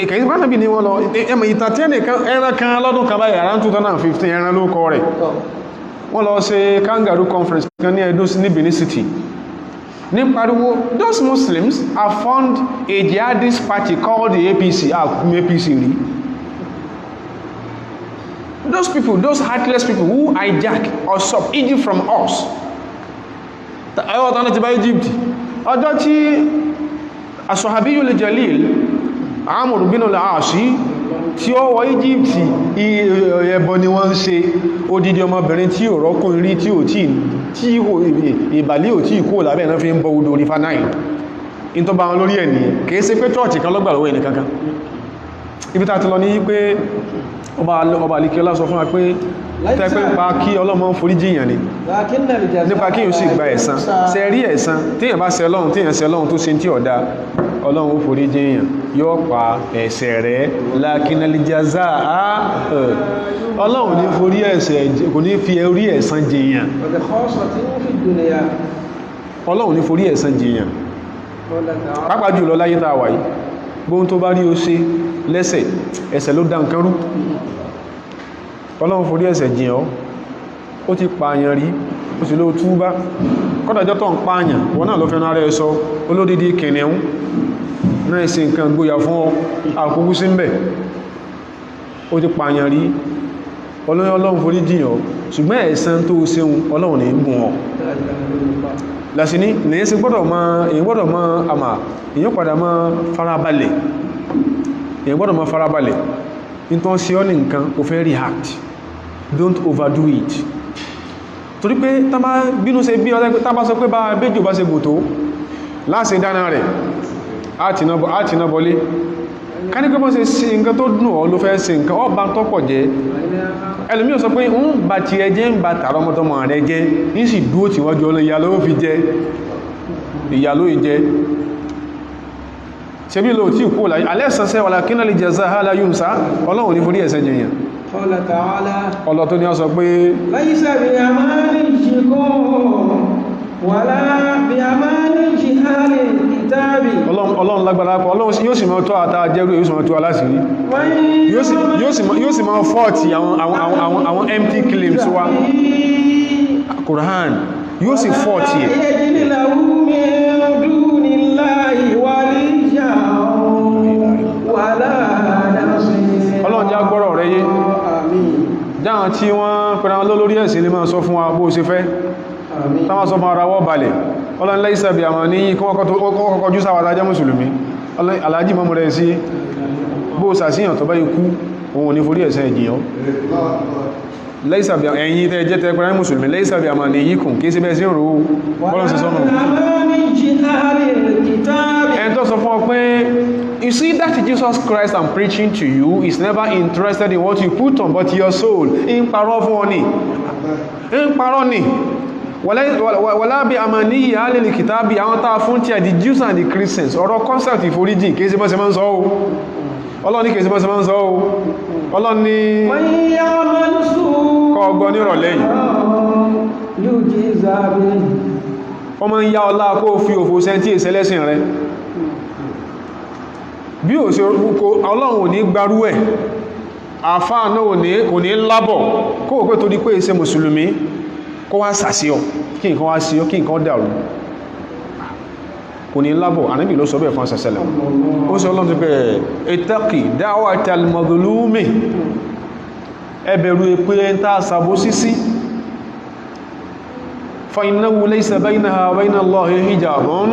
kèyí bá nàbí ní wọ́n lọ ẹmọ̀ ìtàn tí ẹran kan lọ́dún kan báyìí around 2015 ẹran ló kọ rẹ̀ wọ́n lọ ṣe kangaroo conference kan ní Edo ní Benin City ní pariwo those Muslims have formed a jihadist party called the APC APC rí those people, those heartless people who hijack or sub Egypt from us ẹwọ́ tánà ti bá Egypt ọjọ́ tí as-Sahabiyul Jalil Amr bin al-As tí ó wọ Egypt ẹbọ ni wọ́n ń ṣe odidi ọmọbìnrin tí ò rọ́kùn rí tí ìbàlí ò tí kó lábẹ́ ẹ̀nà fi ń bọ odò orí fanáì in tó bá wọn lórí ẹni kìí ṣe pé church kan lọ́gbà lọ́wọ́ ẹni kankan ibi tá ti lọ ní pé ọba alikiola sọ fún wa pé tẹ́pẹ́ pa kí ọlọ́mọ forí jíyàn ni nípa kí yíò sì gba ẹ̀san ṣe rí ẹ̀san tíyàn bá ṣe Ọlọ́run tíyàn ṣe Ọlọ́run tó ṣe tí ọ̀dá Ọlọ́run ó forí jíyàn yóò pa ẹ̀ṣẹ̀ rẹ̀ lakinal jazaa Ọlọ́run ní forí ẹ̀ṣẹ̀ kò ní fi orí ẹ̀san jíyàn Ọlọ́run ní forí ẹ̀san jíyàn pàápàá jùlọ láyé tá a wà yìí gbóhun tó bá rí ó ṣe lẹ́sẹ̀ ẹ̀ṣẹ̀ ló dá nǹkan rú Ọlọ́run forí ẹ̀ṣẹ̀ jìn ọ́ ó ti pààyàn rí ó sì ló túbá kọ́dàjọ́ tó ń pààyàn wọ́n náà ló fẹ́ náà rẹ̀ sọ olódìdí kìnnìún náà ṣe nǹkan gbóyà fún ọ àkókú sí ń bẹ̀ ó ti pààyàn rí Ọlọ́run forí jìn ọ́ ṣùgbọ́n ẹ̀san tó ṣeun Ọlọ́run ní gùn ọ́ lásìní lèyìn sí gbọ́dọ̀ mọ́ àmà èyàn padà mọ́ farabalẹ̀ èyàn gbọ́dọ̀ mọ́ farabalẹ̀ in tó ń ṣe ọ́ ní nǹkan o fẹ́ react don't overdo it torí pé tàbá bínú ṣe bí ọlẹ́gbẹ́ tàbá sọ pé bá béjò bá ṣe gòtó láti dáná rẹ̀ áti náà bọlé ká ní pé bọ́ ṣe nǹkan tó dùn ọ́ ló fẹ́ ṣe nǹkan ọba tó pọ̀ jẹ́ ẹlòmí ò sọ pé ń bá ti ẹjẹ́ ń bá tààrọ ọmọdọ́mọ rẹ̀ jẹ́ ní sì dúó tí wọ́n jọ lọ ìyà ló fi jẹ́ ìyà ló ìjẹ́ ṣe bí lò tí kú láyé alẹ́sànsẹ́ walakinal jazaa la yunsa Ọlọ́run ní forí ẹ̀ṣẹ̀ jẹyàn ọlọ́ tó ní ọ sọ pé laysa bi amaniyikum wala bi amaniyi ahlil kitabi Ọlọ́run lágbára pọ̀ Ọlọ́run yóò sì mọ́ tó àtà jẹ́rú yóò sì mọ́ tó aláṣìírí yóò sì mọ́ fọ́ọ̀tì àwọn empty claims wa Quran yóò sì fọ́ọ̀tì ẹ̀ Ọlọ́run já gbọ́rọ̀ rẹ̀ yé dáhàn tí wọ́n pẹ̀rẹ̀ wọn lórí ẹ̀sìn lè máa sọ fún wa bó ṣe fẹ́ táwọn sọ fún ara wọ́ balẹ̀ Ọlọ́run laysa bi amaniyi kí wọ́n kọjú sáwàtà jẹ́ mùsùlùmí aláàjì mọ́mù rẹ̀ sí bó sàṣíyàn tó bá ikú òun ní forí ẹ̀sẹ̀ ìjìyàn laysa bi ẹ̀yìn tẹ́ jẹ́ tẹ́pẹ̀rẹ̀ mùsùlùmí laysa bi amaniyikum kìí sí bẹ́ẹ̀ sí rò Ọlọ́run sí sọ́nà ẹn tó sọ fún ọ pé you see that Jesus Christ I'm preaching to you is never interested in what you put on but your soul in parọ́ fún ọ ní in parọ́ ní wala bi amaniyi alil kitabi àwọn tàà fún tí a the Jews and the Christians ọ̀rọ̀ concept ìforíjì kìí sí bọ́sẹ̀ mọ́ ń sọ ó Ọlọ́run ní kìí sí bọ́sẹ̀ mọ́ ń sọ ó Ọlọ́run ní kọ ọgbọ́n ní ìrọ̀lẹ́ yìí ọmọ ń yá ọlá kó fi òfò sẹ́ntí ìṣẹ́lẹ́sìn rẹ bí ò sí orúkọ Ọlọ́run ò ní gbarú ẹ̀ àfáà náà ò ní lábọ̀ kó wò pé torí pé ìṣe mùsùlùmí kó wá sàsí ọ kí nǹkan wá sí ọ kí nǹkan dàrú kò ní lábọ̀ Ànábì ló sọ bẹ́ẹ̀ fún àṣẹsẹ̀lẹ̀ ó sọ Ọlọ́run ti bẹ̀rẹ̀ ittaqi da'watal mazlumi ẹ bẹ̀rù èpè ń tà sàbó sísí fa innahu laysa baynaha wa bayna Allahi hijabun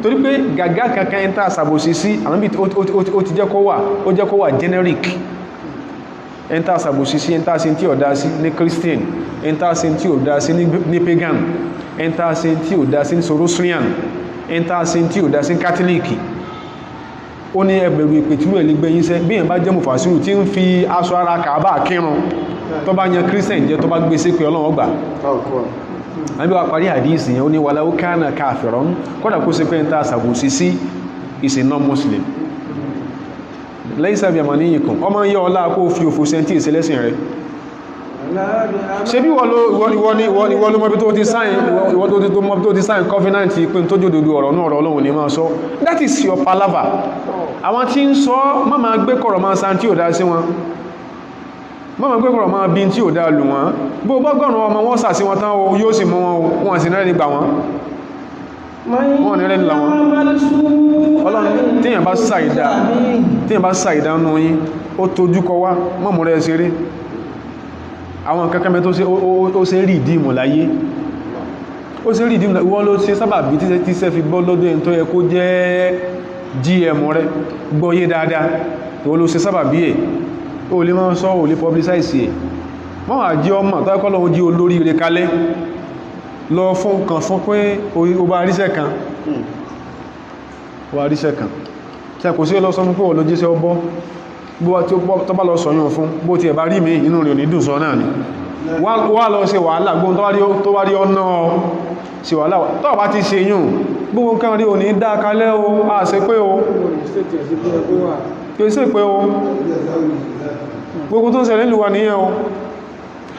torí pé gàgá kankan ń tà sàbó sísí Ànábì ó ti jẹ́ kó wà generic ń tà sàbó sísí ń tà sí tí ọ̀dá sí ní Christian ń tà sí tí ọ̀dá sí ní pagan ń tà sí tí ọ̀dá sí ní Sorosrian ń tà sí tí ọ̀dá sí Catholic ó ní ẹgbẹ̀rù ìpètúrú ẹ̀ lẹ́gbẹ̀ yíṣẹ́ bí ẹ̀ bá jẹ́ mùfàsírù tí ń fi aṣọ ara Kàábà kírun tó bá yan Christian jẹ́ tó bá gbé sí pé Ọlọ́run gbà àbí wà parí hadisi yẹn ó ní walau kana kafiran kódà kó ṣe pé ń ta àṣàbòsí sí is a non-Muslim laysa bi amaniyikum ọmọ yẹ ọlá kó fi òfò sẹ́ntì ìsẹlẹ́sìn rẹ̀ ṣe bí ìwọ ló mọ́bí tó ti sáyìn covenant pín tó jòdòdó ọ̀rọ̀ náà ọ̀rọ̀ Ọlọ́run ní máa sọ that is your palaver àwọn tí ń sọ má máa gbé kọ̀rọ̀ máa san tí ò dá sí wọn má máa gbé kọ̀rọ̀ máa bí tí ò dá lù wọn bó bọ́gọ̀rùn ọmọ wọn sà sí wọn tán o yóò sì mú wọn sì náà nígbà wọn ní rẹ̀ nílà wọn Ọlọ́run tíyàn bá ṣàìdá nù yín ó tójú kọ wá mọ́mù rẹ̀ ṣeré àwọn kankanmẹ́ tó ṣe rí ìdímù láyé ó ṣe rí ìdímù láyé wọ́n ló ṣe sábàbí tí ṣe fi gbọ́ lọ́dọ̀ ẹni tó yẹ kó jẹ́ GM rẹ̀ gbọ́yé dáadáa wọ́n ló ṣe sábàbí ẹ̀ ó lè máa sọ ó lè publicize ẹ̀ wọ́n wà jí ọmọ tó ẹkọ́ lọ́wọ́ jí olórí rẹ̀ kalẹ̀ lọ fún kan fún pé ó bá ríṣẹ́ kan tí a kò sí lọ sọ fún pé wọ́n ló jíṣẹ́ ọbọ́ bó tí ó tọ́bá lọ sọ̀yún fún bó ti ẹ̀bá rí mi inú rẹ̀ ò ní dùn sọ náà ni wà lọ ṣe wàhálà gbóhun tó bá rí ọ̀nà ṣe wàhálà tó bá ti ṣe yùn gbogbo nǹkan rí ò ní dá kalẹ̀ o a ṣe pé o kìí ṣe pé o gbogbo tó ń ṣẹlẹ̀ nílùú wa nìyẹn o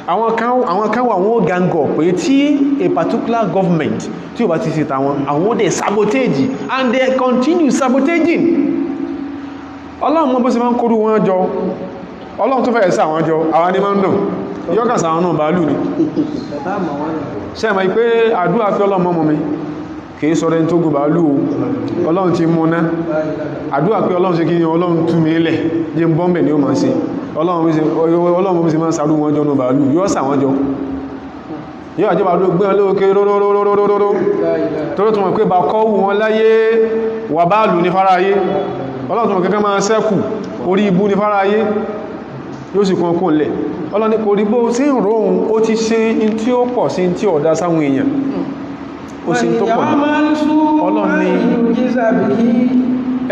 àwọn kan wà wọ́n gangọ̀ pé tí a particular government tí ó bá ti ṣe tàwọn àwọn dẹ̀ sabotage and they continue sabotaging ọlọ́run mọ́ bó ṣe máa ń kórú wọn jọ ọlọ́run tó fẹ́ sí àwọn jọ àwọn ní máa ń dùn yọ́kàsà àwọn náà bàálù ní ṣe mọ̀ pé àdúrà pé ọlọ́run mọ́ mi kìí sọ rẹ̀ tó gùn bàálù ọlọ́run ti mú náà àdúrà pé ọlọ́run ṣe kí ní ọlọ́run tú mi ilẹ̀ jẹ́ ń bọ́m̀bẹ̀ ní ó máa ṣe ọlọ́run mọ́ bí ṣe máa ń sàrú wọn jọ náà bàálù yọ́ sà wọn jọ yóò àjọba ló gbé olóòkè róróróróróró tó tó mọ̀ pé bá kọ́wù wọn láyé wà báàlù ní fara ayé ọlọ́tún kẹ́kẹ́ máa sẹ́kù orí ibú ní fara ayé yóò sì kún ọkùn lẹ̀ ọlọ́ni kò rí bó sí ìrọ̀hun ó ti ṣe in tí ó pọ̀ sí tí ọ̀dá sáwọn èèyàn ó sì tó pọ̀ ọlọ́ni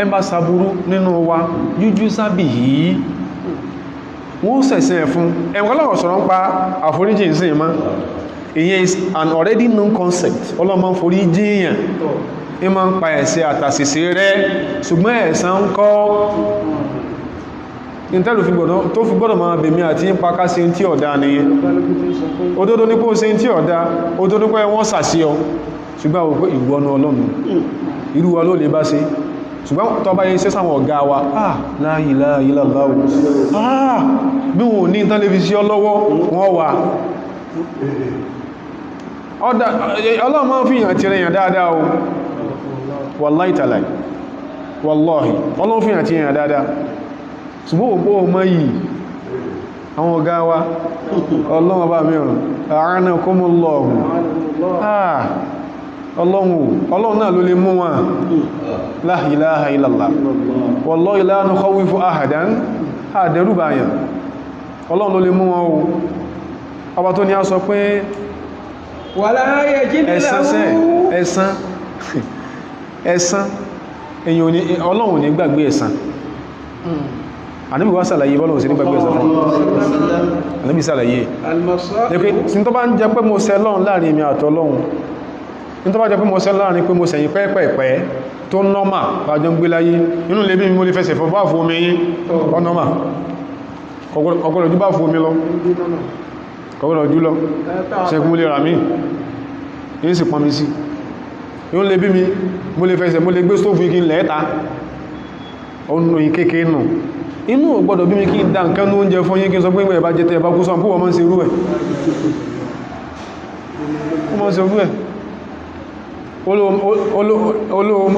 ẹmbà sàbúrú nínú wa yújú sábì yìí wọ́n sẹ̀sẹ̀ fún ẹ̀wọ́lọ́wọ̀ sọ̀rọ̀ ń pa àforíjì ìsìn mọ́ ìyẹn is an already known concept ọlọ́mọ forí jíyàn ní ma ń pa ẹ̀ṣẹ̀ àtàṣìṣe rẹ̀ ṣùgbọ́n ẹ̀san ń kọ́ ìtẹ́lù tó fi gbọ́dọ̀ máa bèmí àti ń pa ká sí tí ọ̀dá nìyẹn òdodo ní kó sí tí ọ̀dá òdodo pé wọ́n sàṣí ọ ṣùgbọ́n àwọn pé ìwọ̀nà ọlọ́run irú wa ló lè bá ṣe ṣùgbọ́n tó bá yẹ ṣe sáwọn ọ̀gá wa la ilaha illallah bí wọn ò ní tán lè fi sí ọlọ́wọ́ wọ́n wà ọlọ́run máa ń fi hàn tirẹ̀ yàn dáadáa o wallahi tàlàí wallahi ọlọ́run fi hàn tí yàn dáadáa ṣùgbọ́n òpó ọmọ yìí àwọn ọ̀gá wa ọlọ́run ọba mìíràn a'anakumullahu ọlọ́run náà ló lè mú wọn la ilaha illallah wallahi la nukhawifu ahadan àdẹ́rùbáyàn ọlọ́run ló lè mú wọn o ọba tó ní a sọ pé ẹ̀san èyàn ọlọ́run ní gbàgbé ẹ̀san ànábì wá sàlàyé bọ́lọ̀wọ̀ sí ní gbàgbé ẹ̀san fún ànábì sàlàyé lẹ́pẹ́ tí tó bá ń jẹ́ pé mo ṣẹ̀ lọ́run láàrin mi àtọlọ́run tí tó bá jẹ́ pé mo ṣẹ̀ láàrin pé mo ṣẹ̀yìn pẹ́ẹ̀pẹ́ tó nọ́mà bájọ́ ń gbé láyé inú lè bí mo lè fẹsẹ̀ fọ́ bá fún omi yí ọ̀nọ́mà ọgbọ̀lọ̀jú bá fún omi lọ ọgbọ̀lọ̀jú lọ ṣẹ́kún lè rà mí yí sì pọnmi sí yóò lè bí mi mo lè fẹsẹ̀ mo lè gbé stóòfù kí n lẹ́ẹ̀ta ọ̀nà ìkéèké nù inú ò gbọ́dọ̀ bí mi kí n dá nǹkan ní oúnjẹ fún yín kí n sọ pé ìgbẹ̀ bá jẹ́tẹ̀ bá kú sọ púpọ̀ mọ́ sí irú ẹ̀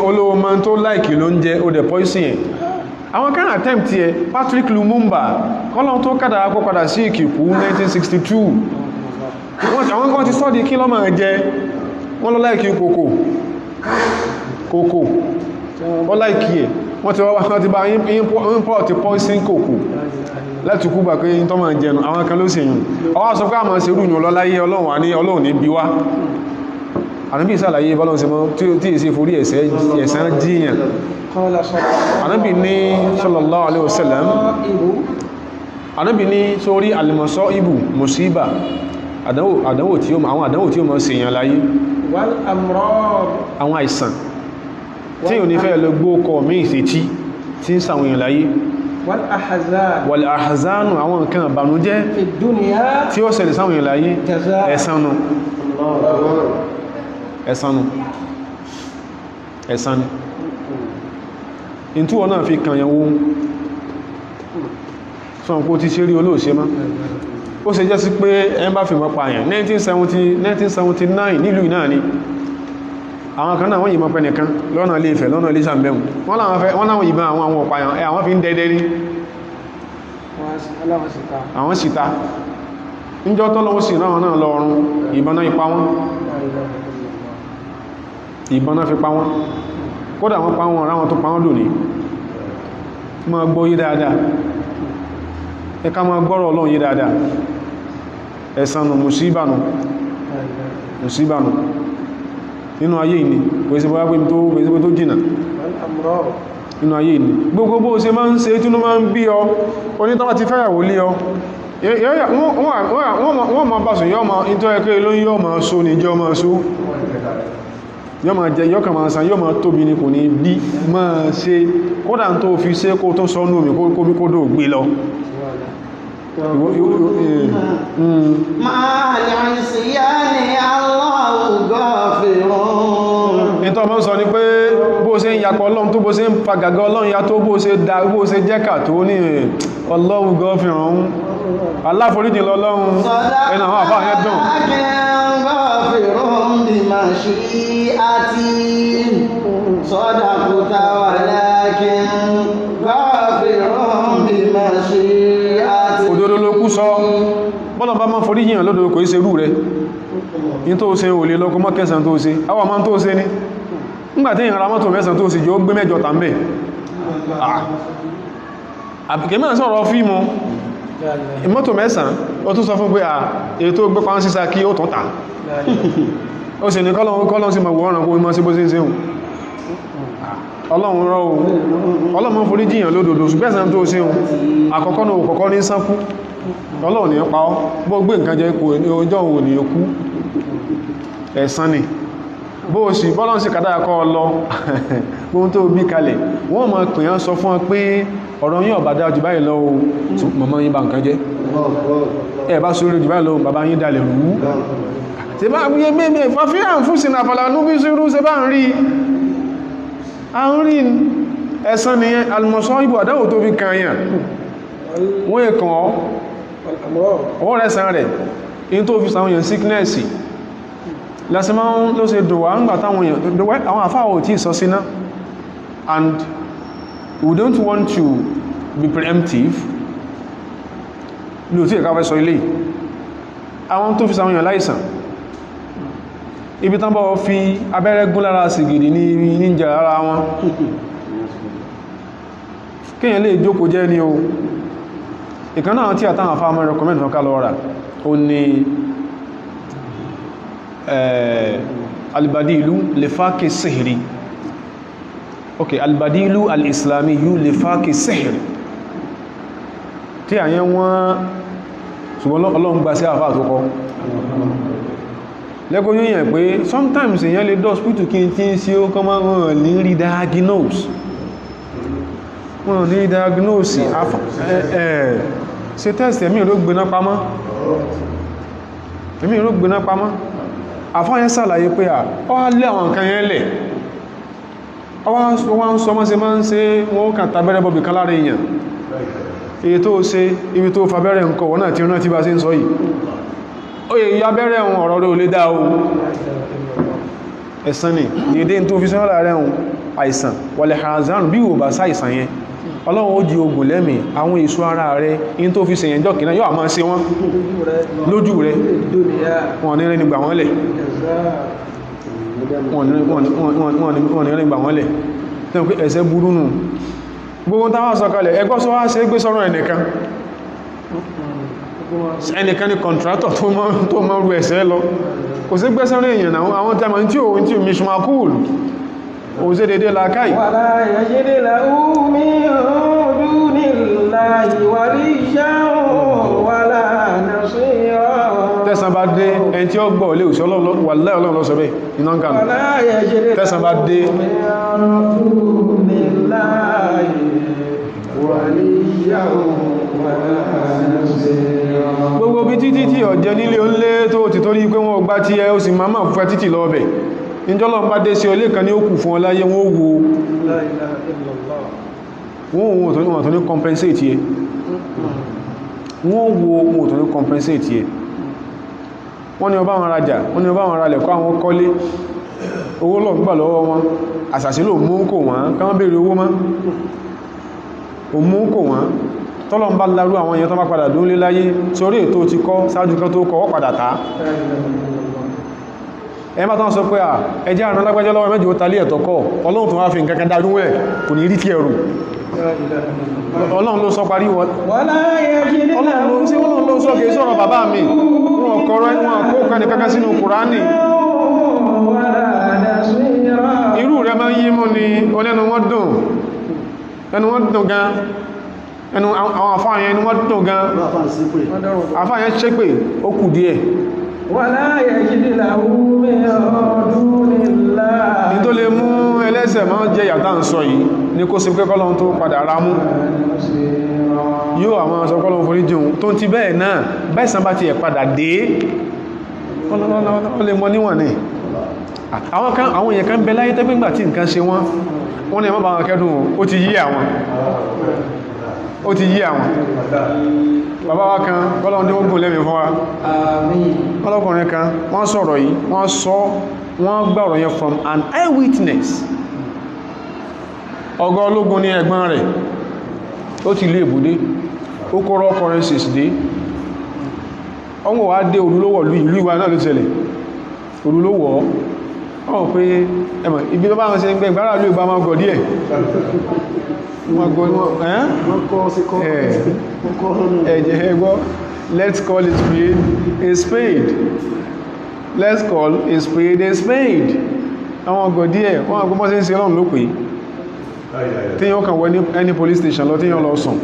olóòmọ tó láìkì ló ń jẹ ó dẹ̀ poison ẹ̀ àwọn kan attempt ẹ Patrick Lumumba kọ́lọ́n tó kádà akọ́ padà sí ìkìkú 1962 àwọn kan ti sọ́dí kí lọ́mọ jẹ wọ́n lọ láìkí kòkò wọ́n láìkí ẹ̀ wọ́n ti bá import poison kòkò láti kú gbà pé tó máa jẹnu àwọn kan ló sì yìn ọwá sọ pé àmà sí rúyìn ọlọ́láyé ọlọ́run ní ọlọ́run ní bí wá ànábì ìsàlàyé bọ́lọ́run sí mọ́ tí èsì forí ẹ̀sán jíyàn ànábì ní sallallahu alaihi wasallam ànábì ní sórí alìmọ̀sọ́ ibù musiba àdánwò tí ó mọ̀ sí èèyàn láyé wal amrad àwọn àìsàn tí ò ní fẹ́ lọ gbóòkọ̀ mí ìsẹ̀tí tí ń ṣàwọn èèyàn láyé wal ahzan wal ahzanu àwọn nǹkan ìbànújẹ́ fi dunya tí ó ṣẹlẹ̀ sáwọn èèyàn láyé jazaa ẹ̀sánú ẹ̀sánú in tí wọ́n náà fi kàn yẹn wó sọ́n kó ti ṣe rí olóòṣe má ó ṣe jẹ́ sí pé ẹn bá fi mọ́ pààyàn 1979 nílùú náà ni àwọn kan náà wọ́n yìí mọ́ pẹ́ nìkan lọ́nà ilé Ifẹ̀ lọ́nà ilé Ṣàmbẹ̀mù wọ́n láwọn yìí bá àwọn ọ̀pààyàn àwọn fi ń dẹ́dẹ́ rí àwọn síta níjọ́ tọ́lọ́wọ́ sí náà náà lọ́rùn ìbọn náà ipá wọn ìbọn náà fi pa wọn kódà wọ́n pa wọn ráwọn tó pa wọn lónìí ma gbọ́ yí dáadáa ẹka ma gbọ́rọ̀ Ọlọ́run yí dáadáa ẹ̀sànù musíbànù nínú ayé ìní kò sí bọ́yá pé tó jìnà nínú ayé ìní gbogbo bó ṣe máa ń ṣe tí ó máa ń bí ọ onítọ́wà ti fẹ́yàwó lé ọ wọ́n ma bá sùn yọ́ ma ìtọ́ ẹ̀kẹ́ ló yọ́ ma só ní jẹ́ ọmọ só yọ́ ma jẹ yọ́ kà máa san yọ́ ma tóbi ní kò ní bí máa ṣe kódà tó fi ṣe kó tó sọ nómi kó bí kó dò gbé lọ ìtọ́ mọ́ sọ ní pé bó ṣe ń yakọ̀ Ọlọ́run tó bó ṣe ń fagagọ́ Ọlọ́run ya tó bó ṣe dá bó ṣe jẹ́kà tó ní Ọlọ́run gọ́fìrún aláforíjì lọ́lọ́run ẹ̀nà àwọn àfáà yẹn dùn òdodo ló kú sọ bọ́lọ̀ bá máa forí yìnyàn lódodo kò í ṣe rú rẹ̀ ní tó ṣe ò lè lọ́kọ́ mọ́ kẹsàn tó ṣe àwọn ọmọ tó ṣe ní nígbàtí ìyànra mọ́tò mẹ́sàn tó ṣe jọ gbé mẹ́jọ tàbí àbìkẹ́mẹ́ sọ̀rọ̀ fíìmù mọ́tò mẹ́sàn ó tún sọ fún pé èyí tó gbé pàán sísá kí ó tún tà ó sì ní kọ́lọ́n sí mọ̀wọ́ ọ̀ràn kó mọ́ sí bó sí ń seun ọlọ́run rọ́ ọlọ́run forí jìyàn lódòdó ṣùgbẹ́sàn tó seun àkọ́kọ́ náà kọ́kọ́ ní sánkú ọlọ́run ní pa ọ́ bó gbé nǹkan jẹ́ kò ní ọjọ́ òun ní okú ẹ̀san ni bó sì bọ́lọ́n sí kàdáyà kọ́ lọ gbóhun tó bí kalẹ̀ wọ́n mọ̀ pèyàn sọ fún ọ pé ọ̀rọ̀ yín ọ̀bá dájú báyìí lọ mọ̀mọ́ yín bá nǹkan jẹ́ ẹ bá sórí jù báyìí lọ bàbá yín dalẹ̀ rú ṣe bá gbé mẹ́mẹ́ fàfíhàn fún sinafàlà núbí sírú ṣe bá ń rí àárín ẹ̀san nìyẹn alìmọ̀sọ́ ibò àdáwò tó fi kan yàn wọ́n èkàn ọwọ́ rẹ̀ san rẹ̀ in tó fi sàwọn yàn sickness lásì máa ń ló ṣe dùn wá ń gbà táwọn èèyàn àwọn àfáwò tí sọ síná and we don't want to be preemptive ní òtí ẹ̀ká fẹ́ sọ ilé àwọn tó fi sàwọn èèyàn láìsàn ibi tán bọ́ fi abẹ́rẹ́ gún lára sìgìdì ní níjà ara wọn kíyàn lè jókòó jẹ́ ní o ìkan náà tí àtàwọn afá mọ́ recommend wọn ká lọ rà ó ní albadilu lifaki sihiri ok albadilu al-islamiyu lifaki sihiri tí àyẹn wọ́n ṣùgbọ́n Ọlọ́run gbà sí àfá àtúkọ́ lẹ́kọ́ yóò yẹn pé sometimes èyàn lè dọ́ hospital kí n tí ń sí ó kọ́ máa wọ́n ní rí diagnose wọ́n ní diagnose ṣe test ẹ̀mí ìró gbéná pamọ́ àfáyẹ́ sàlàyé pé ọ wá lé àwọn nǹkan yẹn lẹ̀ ọ wá ń sọ mọ́ sí máa ń ṣe wọ́n kàn tàbẹ́rẹ́ bọ̀bì kan lára èèyàn èyí tó ṣe ibi tó fàbẹ́rẹ́ nǹkan wọ́n náà ti rántí bá sí ń sọ yìí ó yẹ ìyá abẹ́rẹ́ ohun ọ̀rọ̀ rẹ̀ ò lè dá o ẹ̀san ni ìdí tó fi sọ́rọ̀ rẹ̀ ohun àìsàn wọlẹ̀ harazan bí ò bá sáìsàn yẹn Ọlọ́run ó di ogun lẹ́mì àwọn èso ara rẹ̀ in tó fi sẹ̀yẹn jọ́ kìnnà yóò àmọ́ sí wọn lójú rẹ̀ wọn ní rẹ̀ gbà wọ́n lẹ̀ wọn ní rẹ̀ gbà wọ́n lẹ̀ tẹ́ pé ẹ̀ṣẹ̀ burú nù gbogbo táwọn sọ̀kalẹ̀ ẹgbọ́ sọ wá ṣe gbé sọ́rọ̀ ẹnìkan ni kọ̀ntrátọ̀ tó mọ́ rú ẹ̀ṣẹ̀ lọ kò sí gbé sọ́rọ̀ èèyàn àwọn tẹ́mọ̀ tí ó mishmakul ó sí dédé làkáì wala yajidu lahu min dunillahi waliyyan wala nasira tẹ́sàn bá dé ẹni tí ó gbọ́ ilé òṣì wàláhì Ọlọ́run ló sọ bẹ́ẹ̀ iná ń kànú ولا يجد tẹ́sàn bá dé من رسول الله وليا ولا نصيرا. gbogbo bí títí tí ọ̀jẹ́ nílé ó lé tó ti torí pé wọ́n gbá tí ẹ ó sì máa fẹ́ títì lọ bẹ̀ ìjọ́lọ̀ bá dé sí olé kan ní ó kù fún ọláyé wọ́n wo لا إله إلا الله. wọ́n tó ní compensate yẹ wọ́n wo wọ́n tó ní compensate yẹ wọ́n ní ọba wọn rajà wọ́n ní ọba wọn ralẹ̀ kọ́ àwọn kọ́lé owó lọ gbà lọ́wọ́ wọn àṣàṣì ló mú kò wọ́n káwọn béèrè owó mọ́ o mú kò wọ́n tọ́lọ̀ ń bá lárú àwọn èèyàn tó bá padà dúnlé láyé sórí ètò ti kọ́ sáájú kan tó kọ́ wọ́n padà ta ẹ má tán sọ pé à ẹjẹ́ àrùn lágbàjẹ́ lọ́wọ́ mẹ́jọ tàlé ẹ̀tọ́ kọ́ ọlọ́run tó wá fi nǹkan kan dájú ẹ̀ kò ní rí tí ẹrù ọlọ́run ló sọ parí wọn ولا يجد ọlọ́run ló sọ kìí sọ̀rọ̀ bàbá mi wọn kọ̀rọ̀ wọn kó kẹ́ni kankan sínú Kùránì ولا نصيرا. irú rẹ̀ máa ń yí mú ni onẹ́nu wọ́n dùn gan ẹnu àwọn àfáàyàn ẹnu wọ́n dùn gan àfáàyàn ṣépè ó kù díẹ̀ ولا يجد له من دون الله ní tó lè mú ẹlẹ́sẹ̀ máa jẹ yàtà ń sọ yìí ní kó sí pé kọ́lọ́run tó padà rámú yóò àwọn aṣọ kọ́lọ́run forí jẹun tó ti bẹ́ẹ̀ náà bẹ́ẹ̀sán bá ti ẹ̀ padà dé ó lè mọ níwọ̀n ní àwọn èèyàn kan bẹ láyé tẹ́gbẹ́gbà tí nǹkan ṣe wọ́n ní ẹmọ́ bá wọn kẹ́dùn ó ti yí àwọn bàbá wa kan kọ́lọ́run tí ó gùn lẹ́mìí fún wa ọlọ́kùnrin kan wọ́n sọ̀rọ̀ yìí wọ́n gbà ọ̀rọ̀ yẹn from an eyewitness ọ̀gá ológun ní ẹ̀gbọ́n rẹ̀ ó ti lé èbúdé ó kó raw currencies dé ọmọ wa dé olúlówọ̀ ìlú ìwà náà ló tẹ̀lẹ̀ olúlówọ̀ ọ̀hún pé ẹmọ̀ ibi tó bá wọn ṣe ń gbẹ́ ìgbára ìlú ìbá máa gọ̀ díẹ̀ ẹ̀jẹ̀ ẹgbọ́ let's call a spade let's call a spade àwọn ọgọ̀ díẹ̀ wọ́n àgbọ́mọ́ sí ń ṣe lọ́nà ló pé tí yíò kàn wọ ní any police station lọ tí yíò lọ sùn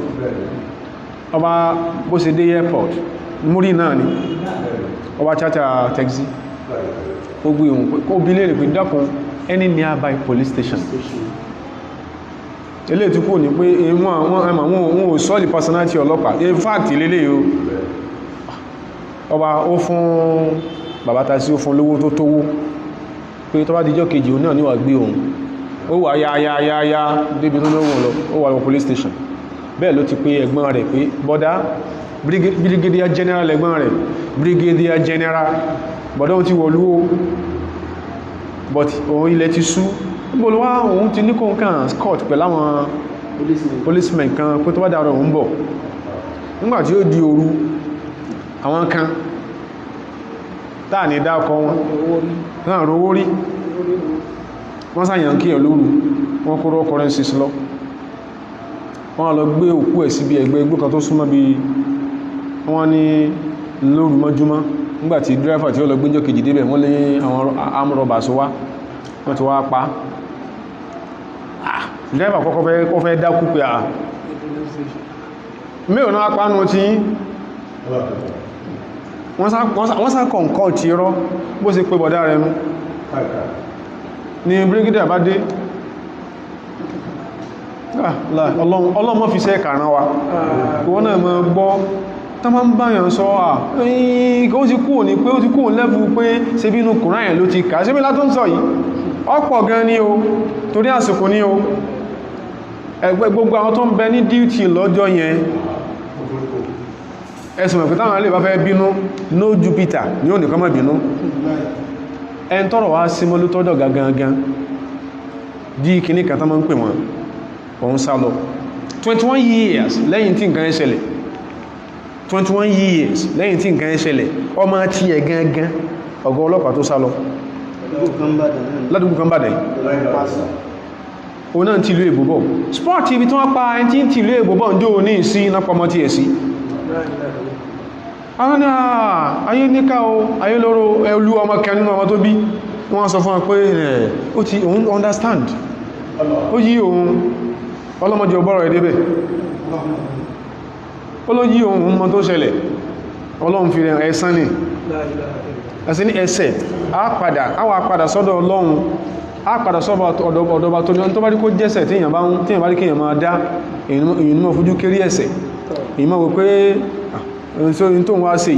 ọba bó ṣe dé airport múrí náà ni ọba chacha taxi ó gbé ohun kó bí lè rẹ̀ pé dákun any nearby police station ilé tí kò ní pé wọ́n ò sọ́ọ̀lì personality ọlọ́pàá in fact ilé yóò ọba ó fún bàbátà sí ó fún lówó tó tówó pé tó bá díjọ́ kejì òun náà níwà gbé ohun ó wà yáyáyáyá débi tó lówó lọ ó wà lọ police station bẹ́ẹ̀ ló ti pé ẹ̀gbọ́n rẹ̀ pé bọ́dá brigadier general ẹ̀gbọ́n rẹ̀ brigadier general bọ́dá òun ti wọ̀lú ó but òun ilẹ̀ ti sú gbọ́lọ́wà òun ti ní kó kàn scott pẹ̀láwọn policemen kan pé tó bá dára òun bọ̀ nígbàtí ó di òru àwọn kan táà ní dákọ wọn náà rówó rí wọ́n sáyàn kí ẹ̀ lóru wọ́n kó raw currencies lọ wọ́n lọ gbé òkú ẹ̀ síbi ẹgbẹ́ igbó kan tó súnmọ́ bí wọ́n ní lóru mọ́júmọ́ nígbàtí driver tí ó lọ gbéjọ́ kejì débẹ̀ wọ́n lé àwọn amúrọ̀bà sọ wá wọ́n ti wá pa driver kọ́kọ́ fẹ́ dákú pé à mẹ́rin náà pánú tí wọ́n sá kọ̀ǹkọ́ tí rọ́ bó ṣe pé bọ̀dá rẹ̀ nú ni brigadier bá dé ọlọ́mọ fi ṣe kàrán wa ìwọ́n náà mọ́ gbọ́ tó máa ń báyàn sọ à ó ti kúrò ní pé ó ti kúrò lẹ́fù pé ṣe bínú Kùránì ló ti kà sí bí látó ń sọ yìí ọ̀pọ̀ gan ní o torí àsìkò ní o ẹgbẹ́ gbogbo àwọn tó ń bẹ ní duty lọ́jọ́ yẹn ẹ̀sùn ẹ̀kùn táwọn alẹ́ bá fẹ́ bínú no Jupiter ní ò nìkan má bínú ẹn tọ́rọ̀ wá sí mọ́lú tọ́jọ́ gangan dí kìíní kan tán máa ń pè wọ́n òun sá lọ 21 years lẹ́yìn tí nǹkan ẹ́ ṣẹlẹ̀ 21 years lẹ́yìn tí nǹkan ẹ́ ṣẹlẹ̀ ọmọ tí ẹ̀ gangan ọ̀gá ọlọ́pàá tó sá lọ ládùúgbò kan bàdẹ̀ o náà tí ìlú èbòbọ̀ sport ibi tí wọ́n pa ẹni tí ìlú èbòbọ̀ ń jó ní ìsí nápọmọ́ tí ẹ̀ sí àwọn ní ayé níká o ayé lóró ẹlú ọmọ kẹnínú ọmọ tó bí wọ́n sọ fún wọn pé ó ti òun understand ó yí òun ọlọ́mọdé ọgbọ́rọ̀ ẹ̀dẹ́bẹ̀ ó ló yí òun mọ́ tó ṣẹlẹ̀ ọlọ́run fi ẹ̀sán ni ẹ̀sẹ̀ ní ẹsẹ̀ àwọn àpadà sọ́dọ̀ Ọlọ́run àpadà sọ́dọ̀ ọ̀dọ̀bà tó bá rí kó jẹ́sẹ̀ tí èyàn bá rí kí èyàn máa dá èyàn mọ́ fojú kéré ẹsẹ̀ èyàn mọ́ wò pé ẹ̀yìn tó ń wá sí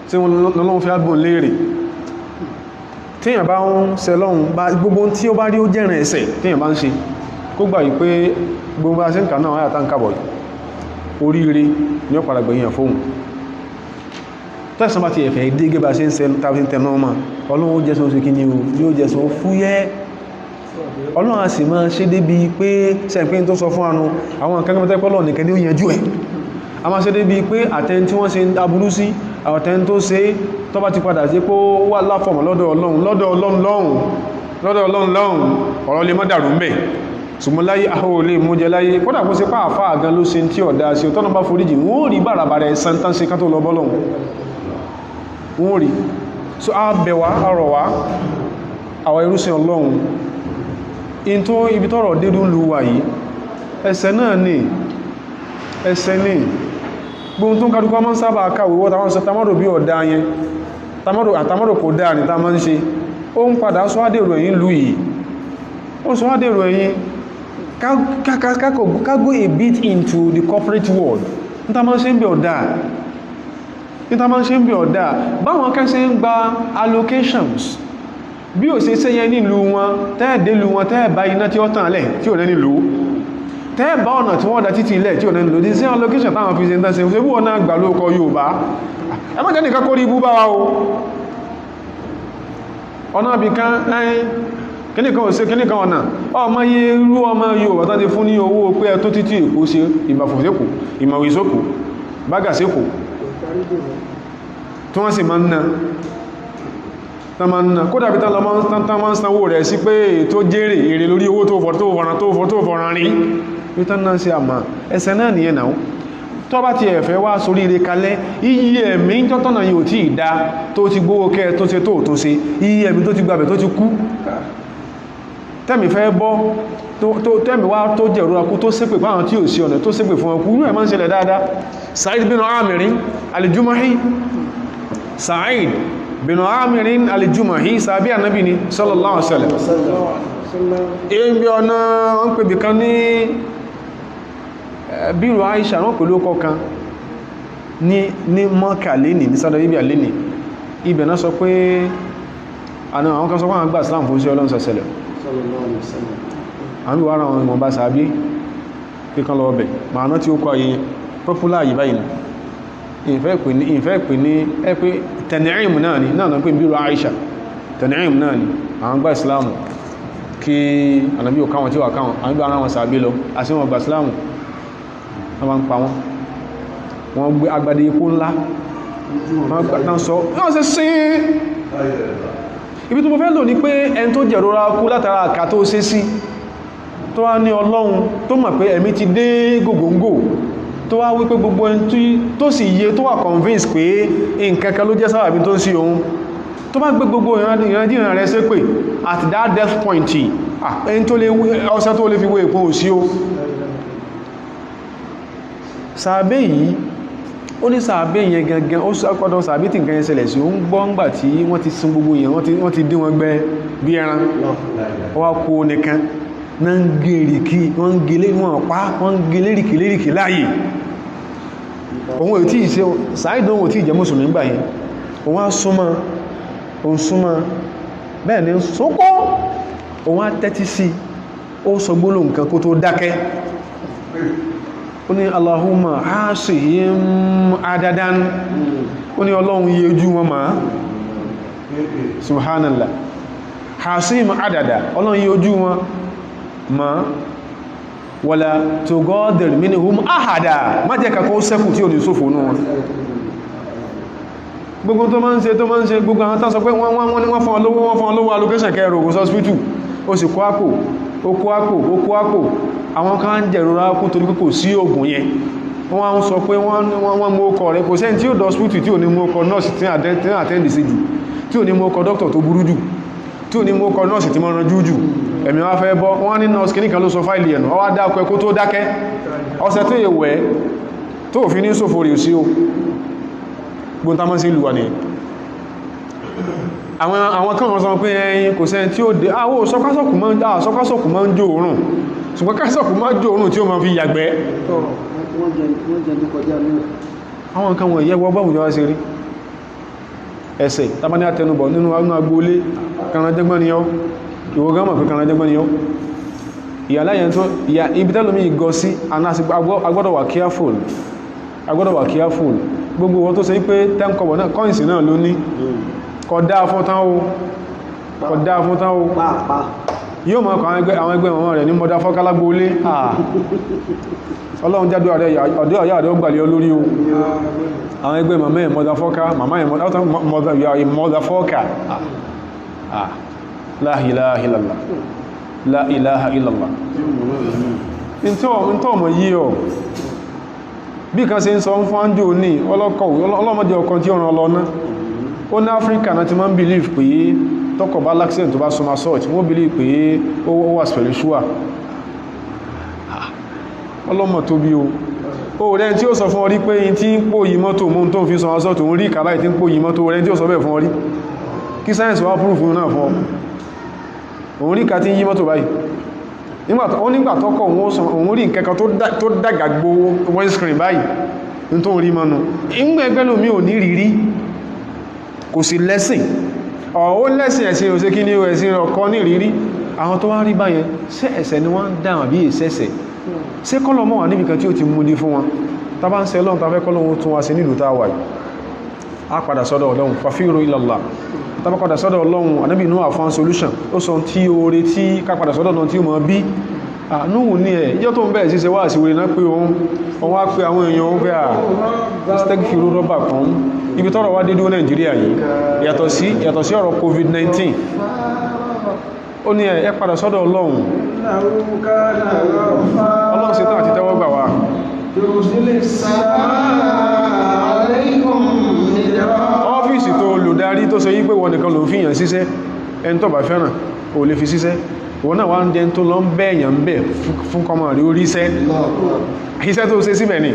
tí wọ́n lọ́lọ́run fi ágbọn léèrè tí èyàn bá ń ṣe lọ́run gbogbo tí ó bá rí ó jẹ́rìn ẹsẹ̀ tí èyàn bá ń ṣe kó gbà yìí pé gbogbo asẹ́ǹkà náà àyàtà ń kàbọ̀ oríire ní ọ̀pàdà gbẹ̀yìn fóhun tẹ́sàn bá ti ẹ̀fẹ̀ dé gẹ́bà ṣe ń sẹ tàbí tẹ̀nà ọmọ Ọlọ́run jẹ́sàn ó sì kí ni o yóò jẹ́sàn ó fúyẹ́ Ọlọ́run a sì máa ṣe débi pé sẹ́ǹpín tó sọ fún àánú àwọn akẹ́kọ̀ọ́ pọ́lọ̀ nìkan ní ó yanjú ẹ̀ a máa ṣe débi pé àtẹn tí wọ́n ṣe aburú sí àtẹn tó ṣe tó bá ti padà sí pé ó wà láfọ̀mọ̀ lọ́dọ̀ Ọlọ́run lọ́hùn ọ̀rọ̀ lè má dàrú mbẹ̀ ṣùgbọ́n láyé ahó lè mú jẹ láyé kódà kó sí pàáfà àgán ló ṣe tí ọ̀dá sí ọ̀tọ́nà bá foríjì wọ́n rí bàràbàrà ẹ̀sán tán sí kátó lọ bọ́lọ̀hun wọ́n rí so a bẹ̀wà àrọ̀wà àwọn irúsìn Ọlọ́run in tó ibi tọ́rọ̀ dédú lù wà yìí ẹsẹ̀ náà ní ẹsẹ̀ ní gbóhun tó ń kàdùkọ́ mọ́ sábà káwé wọ́n tàwọn sọ tamọ́rò bí ọ̀dá yẹn tamọ́rò kò dáa ní ta mọ́ ń ṣe ó ń padà sọ́wádèrò ẹ̀yìn lù yìí ó sọ́wádèrò ẹ̀yìn kágó a bit into the corporate world ní ta mọ́ ṣe ń bẹ̀ ọ̀dá báwọn kẹ́sẹ̀ ń gba allocations bí ò ṣe sẹ́yẹ nílùú wọn tẹ́ẹ̀dẹ́lú wọn tẹ́ẹ̀bá iná tí ó tàn lẹ̀ tí ò ní nílùú tẹ́ẹ̀bá ọ̀nà tí wọ́n dá títí ilẹ̀ tí ò ní nílùú dísí allocation táwọn fi ṣe ń tẹ́sẹ̀ ṣe bí wọ́n náà gbà lóòkọ Yorùbá ẹ má jẹ́ nìkan kó rí ibú bá wa o ọ̀nà àbìkan ẹ̀yìn kíníkan ò sí kíníkan ọ̀nà ọmọ yẹ irú ọmọ Yorùbá tó ti fún ní owó pé ẹ tó títí èkó ṣe ìbàfòsẹ́kù ìmọ̀wìsókù bágàsẹ́kù tí wọ́n sì máa ń ná kódà bí tánlọ máa ń sanwó rẹ̀ sí pé tó jèrè èrè lórí owó tó fọ̀ràn rí ní tán náà sí àmà ẹsẹ̀ náà nìyẹn náà tó bá ti ẹ̀fẹ́ wá sórí ire kalẹ̀ iye ẹ̀mí jọ́tọ̀nà yóò tí ìdá tó ti gbówó kẹ́ tó ṣe tó ṣe iye ẹ̀mí tó ti gbàbẹ̀ tó ti kú tẹ́mì fẹ́ bọ́ tẹ́mì wá tó jẹ̀rọ akú tó ṣépè fáwọn tí ò sí ọ̀nà tó ṣépè fún ọkú inú ẹ̀ máa ń ṣẹlẹ̀ dáadáa Sa'id bin Amirin al-Jumahi Sa'id bin Amirin al-Jumahi sàbí ànábì ni sallallahu alaihi wasallam ibi ọ̀nà wọ́n pè bìkan ní bírò Aisha wọ́n pẹ̀lú ọkọ̀ kan ní Mọ́kà lẹ́nì ní Saudi Arabia lẹ́nì ibẹ̀ náà sọ pé àwọn kan sọ pé àwọn gbà Islam fún sí Ọlọ́run sọ̀sẹ̀lẹ̀ àwọn ìwà ara wọn ìmọ̀ bá sàbí kíkan lọ ọbẹ̀ ma náà tí ó kọ́ ayé popular yìí báyìí ìfẹ́ pè ní ẹgbẹ́ Tan'im náà ni náà pè bírò Aisha Tan'im náà ni àwọn gbà Islam kí ànàbí ò káwọn tí wà káwọn àwọn ìgbà ara wọn sàbí lọ àti wọn gbà Islam wọ́n máa ń pa wọ́n gbé agbádé epo ńlá wọ́n sọ wọ́n ṣe sí ibi tó mo fẹ́ lò ní pé ẹni tó jẹ̀rora kú látara àkà tó ṣe sí tó wá ní Ọlọ́run tó mọ̀ pé ẹ̀mí ti dé gògóngò tó wá wípé gbogbo ẹni tó sì yé tó wà convince pé nǹkankan ló jẹ́ sábàbí tó ń sí ohun tó bá gbé gbogbo ìrìnàjíran rẹ̀ ṣe pé at that death point ẹni tó lè ọsẹ tó lè fi wé ìpín òsí o sàábé yìí ó ní sàábé yẹn gangan ó sọ́kọ́dọ̀ sàábé tí nǹkan yẹn ṣẹlẹ̀ sí ó ń gbọ́ ńgbà tí wọ́n ti sin gbogbo yẹn wọ́n ti dín wọn gbẹ́ bí ẹran wọ́n kó nìkan náà ń gèrìkì wọ́n ń gelé wọn pa wọ́n ń gelé ríkì láàyè òun ò tí ì ṣe Sàídì òun ò tí ì jẹ́ mùsùlùmí gbà yẹn òun á súnmọ́ bẹ́ẹ̀ ni sókó òun á tẹ́tí sí ó sọ gbólóhùn nǹkan kó tó dákẹ́ ó ní Allahumma hasihim adadan ó ní Ọlọ́run yẹ ojú wọn máa subhanallah hasihim adada Ọlọ́run yẹ ojú wọn máa wala tugadir minhum ahada má jẹ́ kakọ́ sẹ́kù tí ò ní sófò náà gbogbo tó máa ń ṣe gbogbo àwọn tán sọ pé wọ́n fún ọlọ́wọ́ allocation kẹrò ògùn hospital ó sì kó àpò àwọn kan ń jẹ̀rora kú torí pé kò sí ògùn yẹn wọ́n ń sọ pé wọ́n mú ọkọ̀ rẹ̀ kò sẹ́ni tí ó dọ́spítù tí ò ní mú ọkọ̀ nọ́ọ̀sì tí àtẹ́ndì sí jù tí ò ní mú ọkọ̀ dókítà tó burú jù tí ò ní mú ọkọ̀ nọ́ọ̀sì tí mọ́ran jù ẹ̀mí wá fẹ́ bọ́ wọ́n ní nọ́ọ̀sì kìníkan ló sọ fáìlì ẹ̀nà ọwá dákọ̀ ẹkó tó dákẹ́ ọ̀sẹ̀ tó yẹ wẹ́ tó fi ní sófò rí sí o gbóntámọ́ sí ìlú wa ni àwọn kan wọ́n sọ pé ẹyin kò sẹ́ni tí ó dé àwọ̀ sọ́kásọ̀kù máa ń jó òórùn ṣùgbọ́n kásọ̀kù máa jó òórùn tí ó máa fi yàgbẹ́ àwọn nǹkan wọ̀nyí ẹwọ́ bọ́ọ̀mù jọ wá sí rí ẹsẹ̀ tàbí àtẹnubọ̀ nínú agbóolé kànájẹ́gbọ́n ni ọ́ ìwọ gánmà pé kànájẹ́gbọ́n ni ọ́ ìyàláyẹn tó ibi tẹ́lómi ìgọ́ sí agbọ́dọ̀ wà careful gbogbo wọn tó ṣe pé tẹ́ǹkọ̀bọ̀ náà kọ́ìnsì náà ló ní kódà fún tán o yóò mọ́ àwọn ẹgbẹ́ wọn rẹ̀ ní mọ́dá fọ́kálágbóolé ọlọ́run jádọ́ ààrẹ ọ̀dọ́ àyà rẹ̀ ó gbàlẹ̀ olórí o àwọn ẹgbẹ́ màmá ẹ̀ mọ́dáfọ́ká mọ́dáfọ́ká la ilaha illallah la ilaha illallah ìntọ́ ọmọ yí ọ bí kan ṣe ń sọ fún ándì òní ọlọ́mọdé ọkàn tí ọ̀ràn ọlọ́ná ó ní áfíríkà náà ti máa ń believe pé tọ́kọ̀ bá láksẹ̀n tó bá súnmọ́ sọ́ọ̀t wọ́n believe pé ó wà spiritual ọlọ́mọ tó bí o rẹ̀ tí ó sọ fún orí pé in tí ń pò yí mọ́tò mú tó ń fi sọ ọsọ́ tó ń rí kàbáyì tí ń pò yí mọ́tò rẹ̀ tí ó sọ bẹ́ẹ̀ fún orí kí sáyẹ̀nsì wá púrùfù náà fún òun rí ká tí ń yí mọ́tò báyìí nígbà tọ́kọ̀ òun rí nkẹ́kan tó dàgàgbó windscreen báyìí ní tó ń rí mọ́nu ìgbẹ́ ẹgbẹ́ lómi ò ní rírí kò sí lẹ́sìn ó lẹ́sìn ẹ̀sìn òsè kí ní ẹ̀sìn ọkọ ní rírí àwọn tó wá rí báyẹn ṣé ẹ̀ṣẹ̀ ni wọ́n ń dáhùn àbí ìṣẹ̀ṣẹ̀ ṣé kọ́lọ̀ mọ́ wà níbìkan tí ó ti mú ní fún wọn tàbá ń ṣe lọ́n tàbẹ́ kọ́lọ̀ tún wá sí nílùú tàwà yìí a padà sọ́dọ̀ Ọlọ́run fafiru ilallah tàbá padà sọ́dọ̀ Ọlọ́run Ànábì Nuhu àfán solution ó sọ tí oore tí ká padà sọ́dọ̀ náà tí ó mọ̀ bí Nuhu ní ẹ̀ ìjọ́ tó ń bẹ̀rẹ̀ sí ṣe wá sí oore náà pé òun wá pé àwọn èèyàn ó fẹ́ astaghfiru rabbakum ibi tọ́rọ̀ wá dédé Nàìjíríà yìí yàtọ̀ sí ọ̀rọ̀ COVID-19 ó ní ẹ padà sọ́dọ̀ Ọlọ́run Ọlọ́run sí tán àti tẹ́wọ́ gbà wá ọ́fíìsì tó olùdarí tó ṣe yí pé wọ́n nìkan ló fi yàn síṣẹ́ ẹni tó bá fẹ́ràn ò lè fi síṣẹ́ wọ́n náà wá ń jẹ tó lọ ń bẹ́ẹ̀yàn bẹ́ẹ̀ fún kọmọ rí orí iṣẹ́ tó ṣe síbẹ̀ ni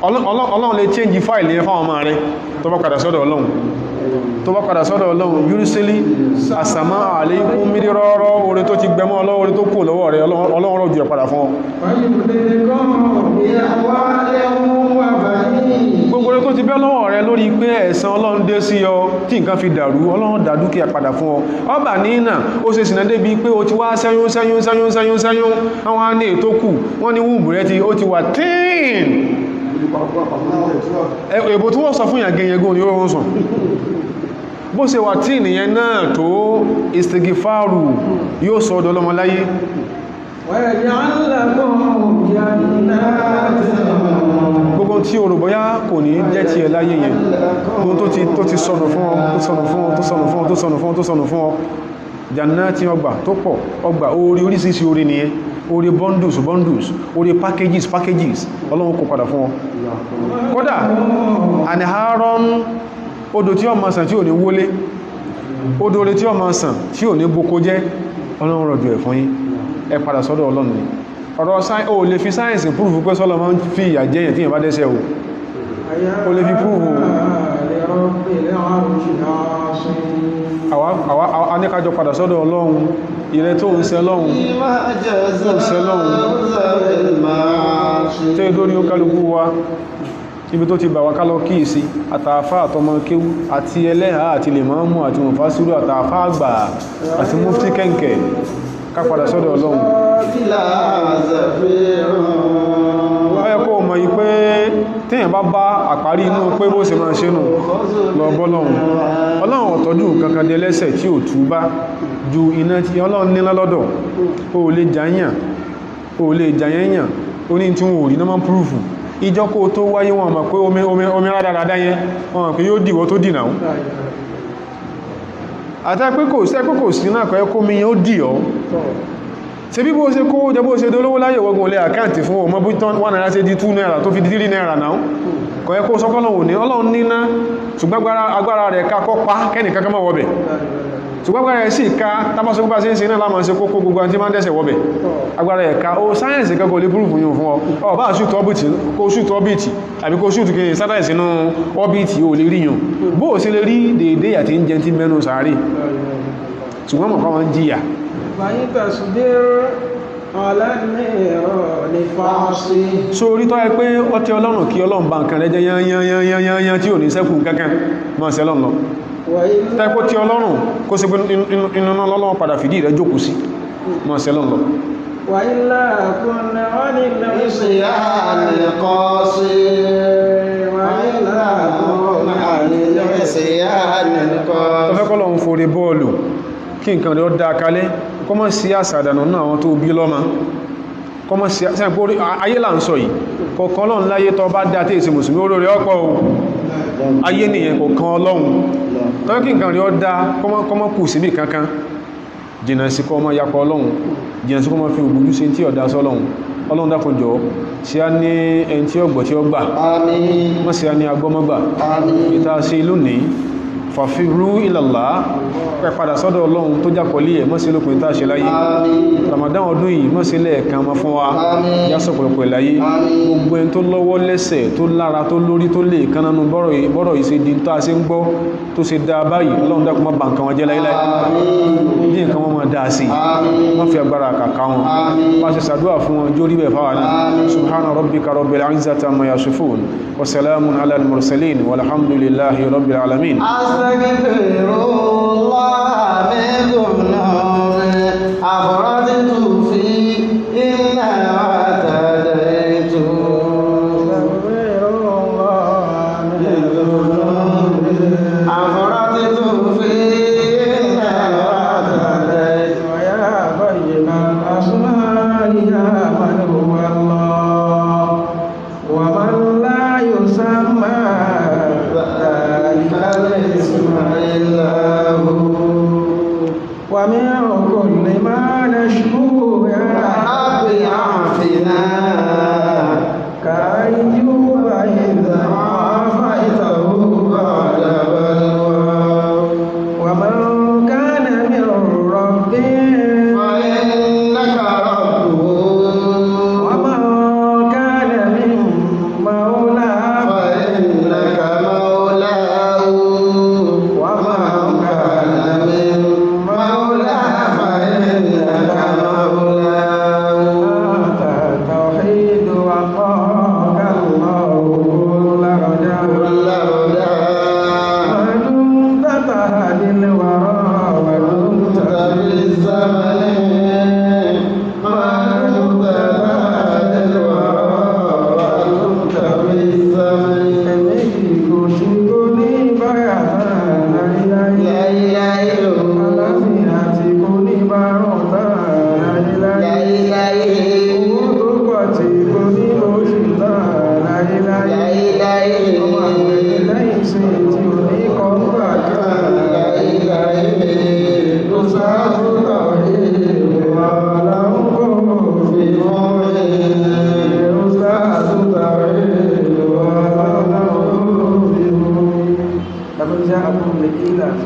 Ọlọ́run lè change file yẹn fáwọn ọmọ rẹ̀ tó bá padà sọ́dọ̀ Ọlọ́run yúrísílì àsàmá àlékún mírírọ́rọ́ orí tó ti gbẹmọ́ ọlọ́wọ́ orí tó kù lọ́wọ́ rẹ̀ Ọlọ́run rọ̀ jù ẹ̀ padà fún ọ gbogbo orí tó ti bẹ́ lọ́wọ́ rẹ̀ lórí pé ẹ̀san Ọlọ́run dé sí ọ tí nǹkan fi dàrú Ọlọ́run dá dúkìá padà fún ọ ọba nínà ó ṣe sìnà débi pé ó ti wá sẹ́yún àwọn ní ètò kù wọ́n ní wùbù rẹ̀ ó ti wà tíìn èbò tí wọ́n sọ fún ìyàgẹ̀yẹgún ni ó rọrùn sùn bó ṣe wà tí ìnìyàn náà tó istigifaru yóò sọ ọdọ̀ ọlọ́mọláyé gbogbo tí o rò bóyá kò ní jẹ́ ti ẹ láyé yẹn gbogbo tó ti sọnù fún ọ jannati ọgbà tó pọ̀ ọgbà oríṣiríṣi orí nìyẹn orí bundles orí packages Ọlọ́run kò padà fún ọ kódà àníhárọ́n odò tí ó máa sàn tí ò ní wólé odò orí tí ó máa sàn tí ò ní boko jẹ́ Ọlọ́run rọ̀jò ẹ̀ fún yín ẹ padà sọ́dọ̀ Ọlọ́run ni ọ̀rọ̀ o lè fi sáyẹ̀nsì púrùfù pé sọ́lọ́ máa ń fi ìyà jẹ́yàn tí yẹn bá dẹ́sẹ̀ o lè fi púrùfù a ní kájọ padà sọ́dọ̀ Ọlọ́run ìrẹ tó ń ṣe Ọlọ́run tí ó dórí ó kálukú wa ibi tó ti bà wá kálọ kíyèsí àtàfà àtọmọ kéwú àti ẹlẹ́hà àti lèmọ́mù àti mùfásírù àtàfà àgbà àti mufti kẹ́ǹkẹ́ ká padà sọ́dọ̀ Ọlọ́run ọyẹ́ kó mọ̀ yí pé tíyàn bá bá àparí inú pé bó ṣe máa ṣe nù lọ bọ́lọ́run Ọlọ́run ọ̀tọ́jú kankan dé lẹ́sẹ̀ tí ò túbá ju iná tí Ọlọ́run nílá lọ́dọ̀ ó lè jàyàn ó ní tí wọ́n ò rí náà púrúfù ìjọ kó tó wáyé wọn mọ̀ pé omi rádáradá yẹn wọn mọ̀ pé yóò dìwọ́ tó dìnà àtàpé kò sí náà kọ́ ẹkó mi yẹn ó dì ọ́ ṣe bí bó ṣe kó jẹ bó ṣe dolówó láyé wọ́gbọ̀n olè àkáǹtì fún ọmọ bí tán 1 naira ṣe di 2 naira tó fi di 3 naira náà kọ̀ ẹkó sọ́kọ́lọ́wò ní Ọlọ́run níná ṣùgbọ́n agbára rẹ̀ kakọ́ pa kẹ́nìkankan mọ́ wọ́bẹ̀ ṣùgbọ́n agbára ẹ̀ sì ká tábásọ́ gbá sí ń ṣe náà láàmà ṣe kókó gbogbo àti máa ń dẹ́sẹ̀ wọ́bẹ̀ agbára ẹ̀ ká ó sáyẹ̀nsì kẹ́kọ̀ọ́ lè púrùfù yìí fún ọ bá ṣùtù ọ́bìtì àbí kó ṣùtù kí sátẹ̀ sínú ọ́bìtì ò lè rí yàn bó ò sí lè rí déédé àti ń jẹ tí mẹ́nu sàárè ṣùgbọ́n mọ̀ káwọn jìyà so orí tọ́ ẹ pé ó tẹ́ ọlọ́run kí ọlọ́run bá nǹkan rẹ̀ jẹ́ yányányányányán tí ò ní sẹ́kù kankan mọ́ sí ọlọ́run lọ tẹ́kó tí ọlọ́run kó sí pé inú náà lọ́lọ́wọ́ padà fìdí rẹ̀ jókòó sí mọ́ sí ọlọ́run lọ tọ́fẹ́ kọ́lọ̀ ń forí bọ́ọ̀lù kí nǹkan rẹ̀ ó dá kalẹ̀ kọmọ́ sí àsàdànà náà àwọn tó bí lọ́mà kọmọ́ sí ayé là ń sọ yìí kọ̀kan lọ́n láyé tọ́ bá dá tí èsì mùsùlùmí olóre ọ̀pọ̀ o ayé nìyẹn kọ̀kan ọlọ́run tọ́ kí nǹkan rẹ̀ ó dá kọmọ́ kù síbì kankan jìnà sí kọmọ́ yapọ̀ ọlọ́run jìnà sí kọmọ́ fi ògbójú sí tí ọ̀dá sọ́lọ́run ọlọ́run dákùnjọ́ sí a ní ẹni tí ọgbọ̀ tí ó gbà mọ́ sí a ní agbọ́mọ́gbà ìta sí ìlú ní fàfirú ìlàlá pẹ̀padà sọ́dọ̀ ọlọ́run tó jápọ̀lé ẹ̀ mọ́sí lópin tá ṣe láyé Ramadan ọdún yìí mọ́sí lẹ́ẹ̀kan mọ́ fún wa yásọ̀pọ̀lọpọ̀ láyé gbogbo ẹni tó lọ́wọ́ lẹ́sẹ̀ tó lára tó lórí tó lè kánánú bọ́rọ̀ ìṣe di tó a ṣe ń gbọ́ tó ṣe dáa báyìí ọlọ́run dákun má bà nǹkan wọn jẹ́ láíláí bí nǹkan wọn máa dáa sí wọ́n fi agbára kàkà wọn wá ṣe ṣàdúrà fún wọn jórí bẹ̀ fáwọn ní subhana rabbika rabbil izzati amma yasifun wa salamun ala al-mursalin walhamdulillahi rabbil alamin أفردت في إنا واعتديت أفردت في إنا واعتديت ويا طيب الأسماء يا من هو الله ومن لا يسمى ذلك الاسم إلا هو ومن كل ما نشكو يا رب عافنا كأيوب إذا عافيته بعد بلوى ومن كان من ربه فإنك ربه ومن كان من مولى فإنك مولاه ومن كان من مولى فإنك مولاه أنت التوحيد وقاك الله كل رجاء كل رجاء ودمت تهدي الورى ودمت بالزمن ما دمت تهدي الورى ودمت بالزمن لا إله إلا الله لا إله جاءكم بالإيلاف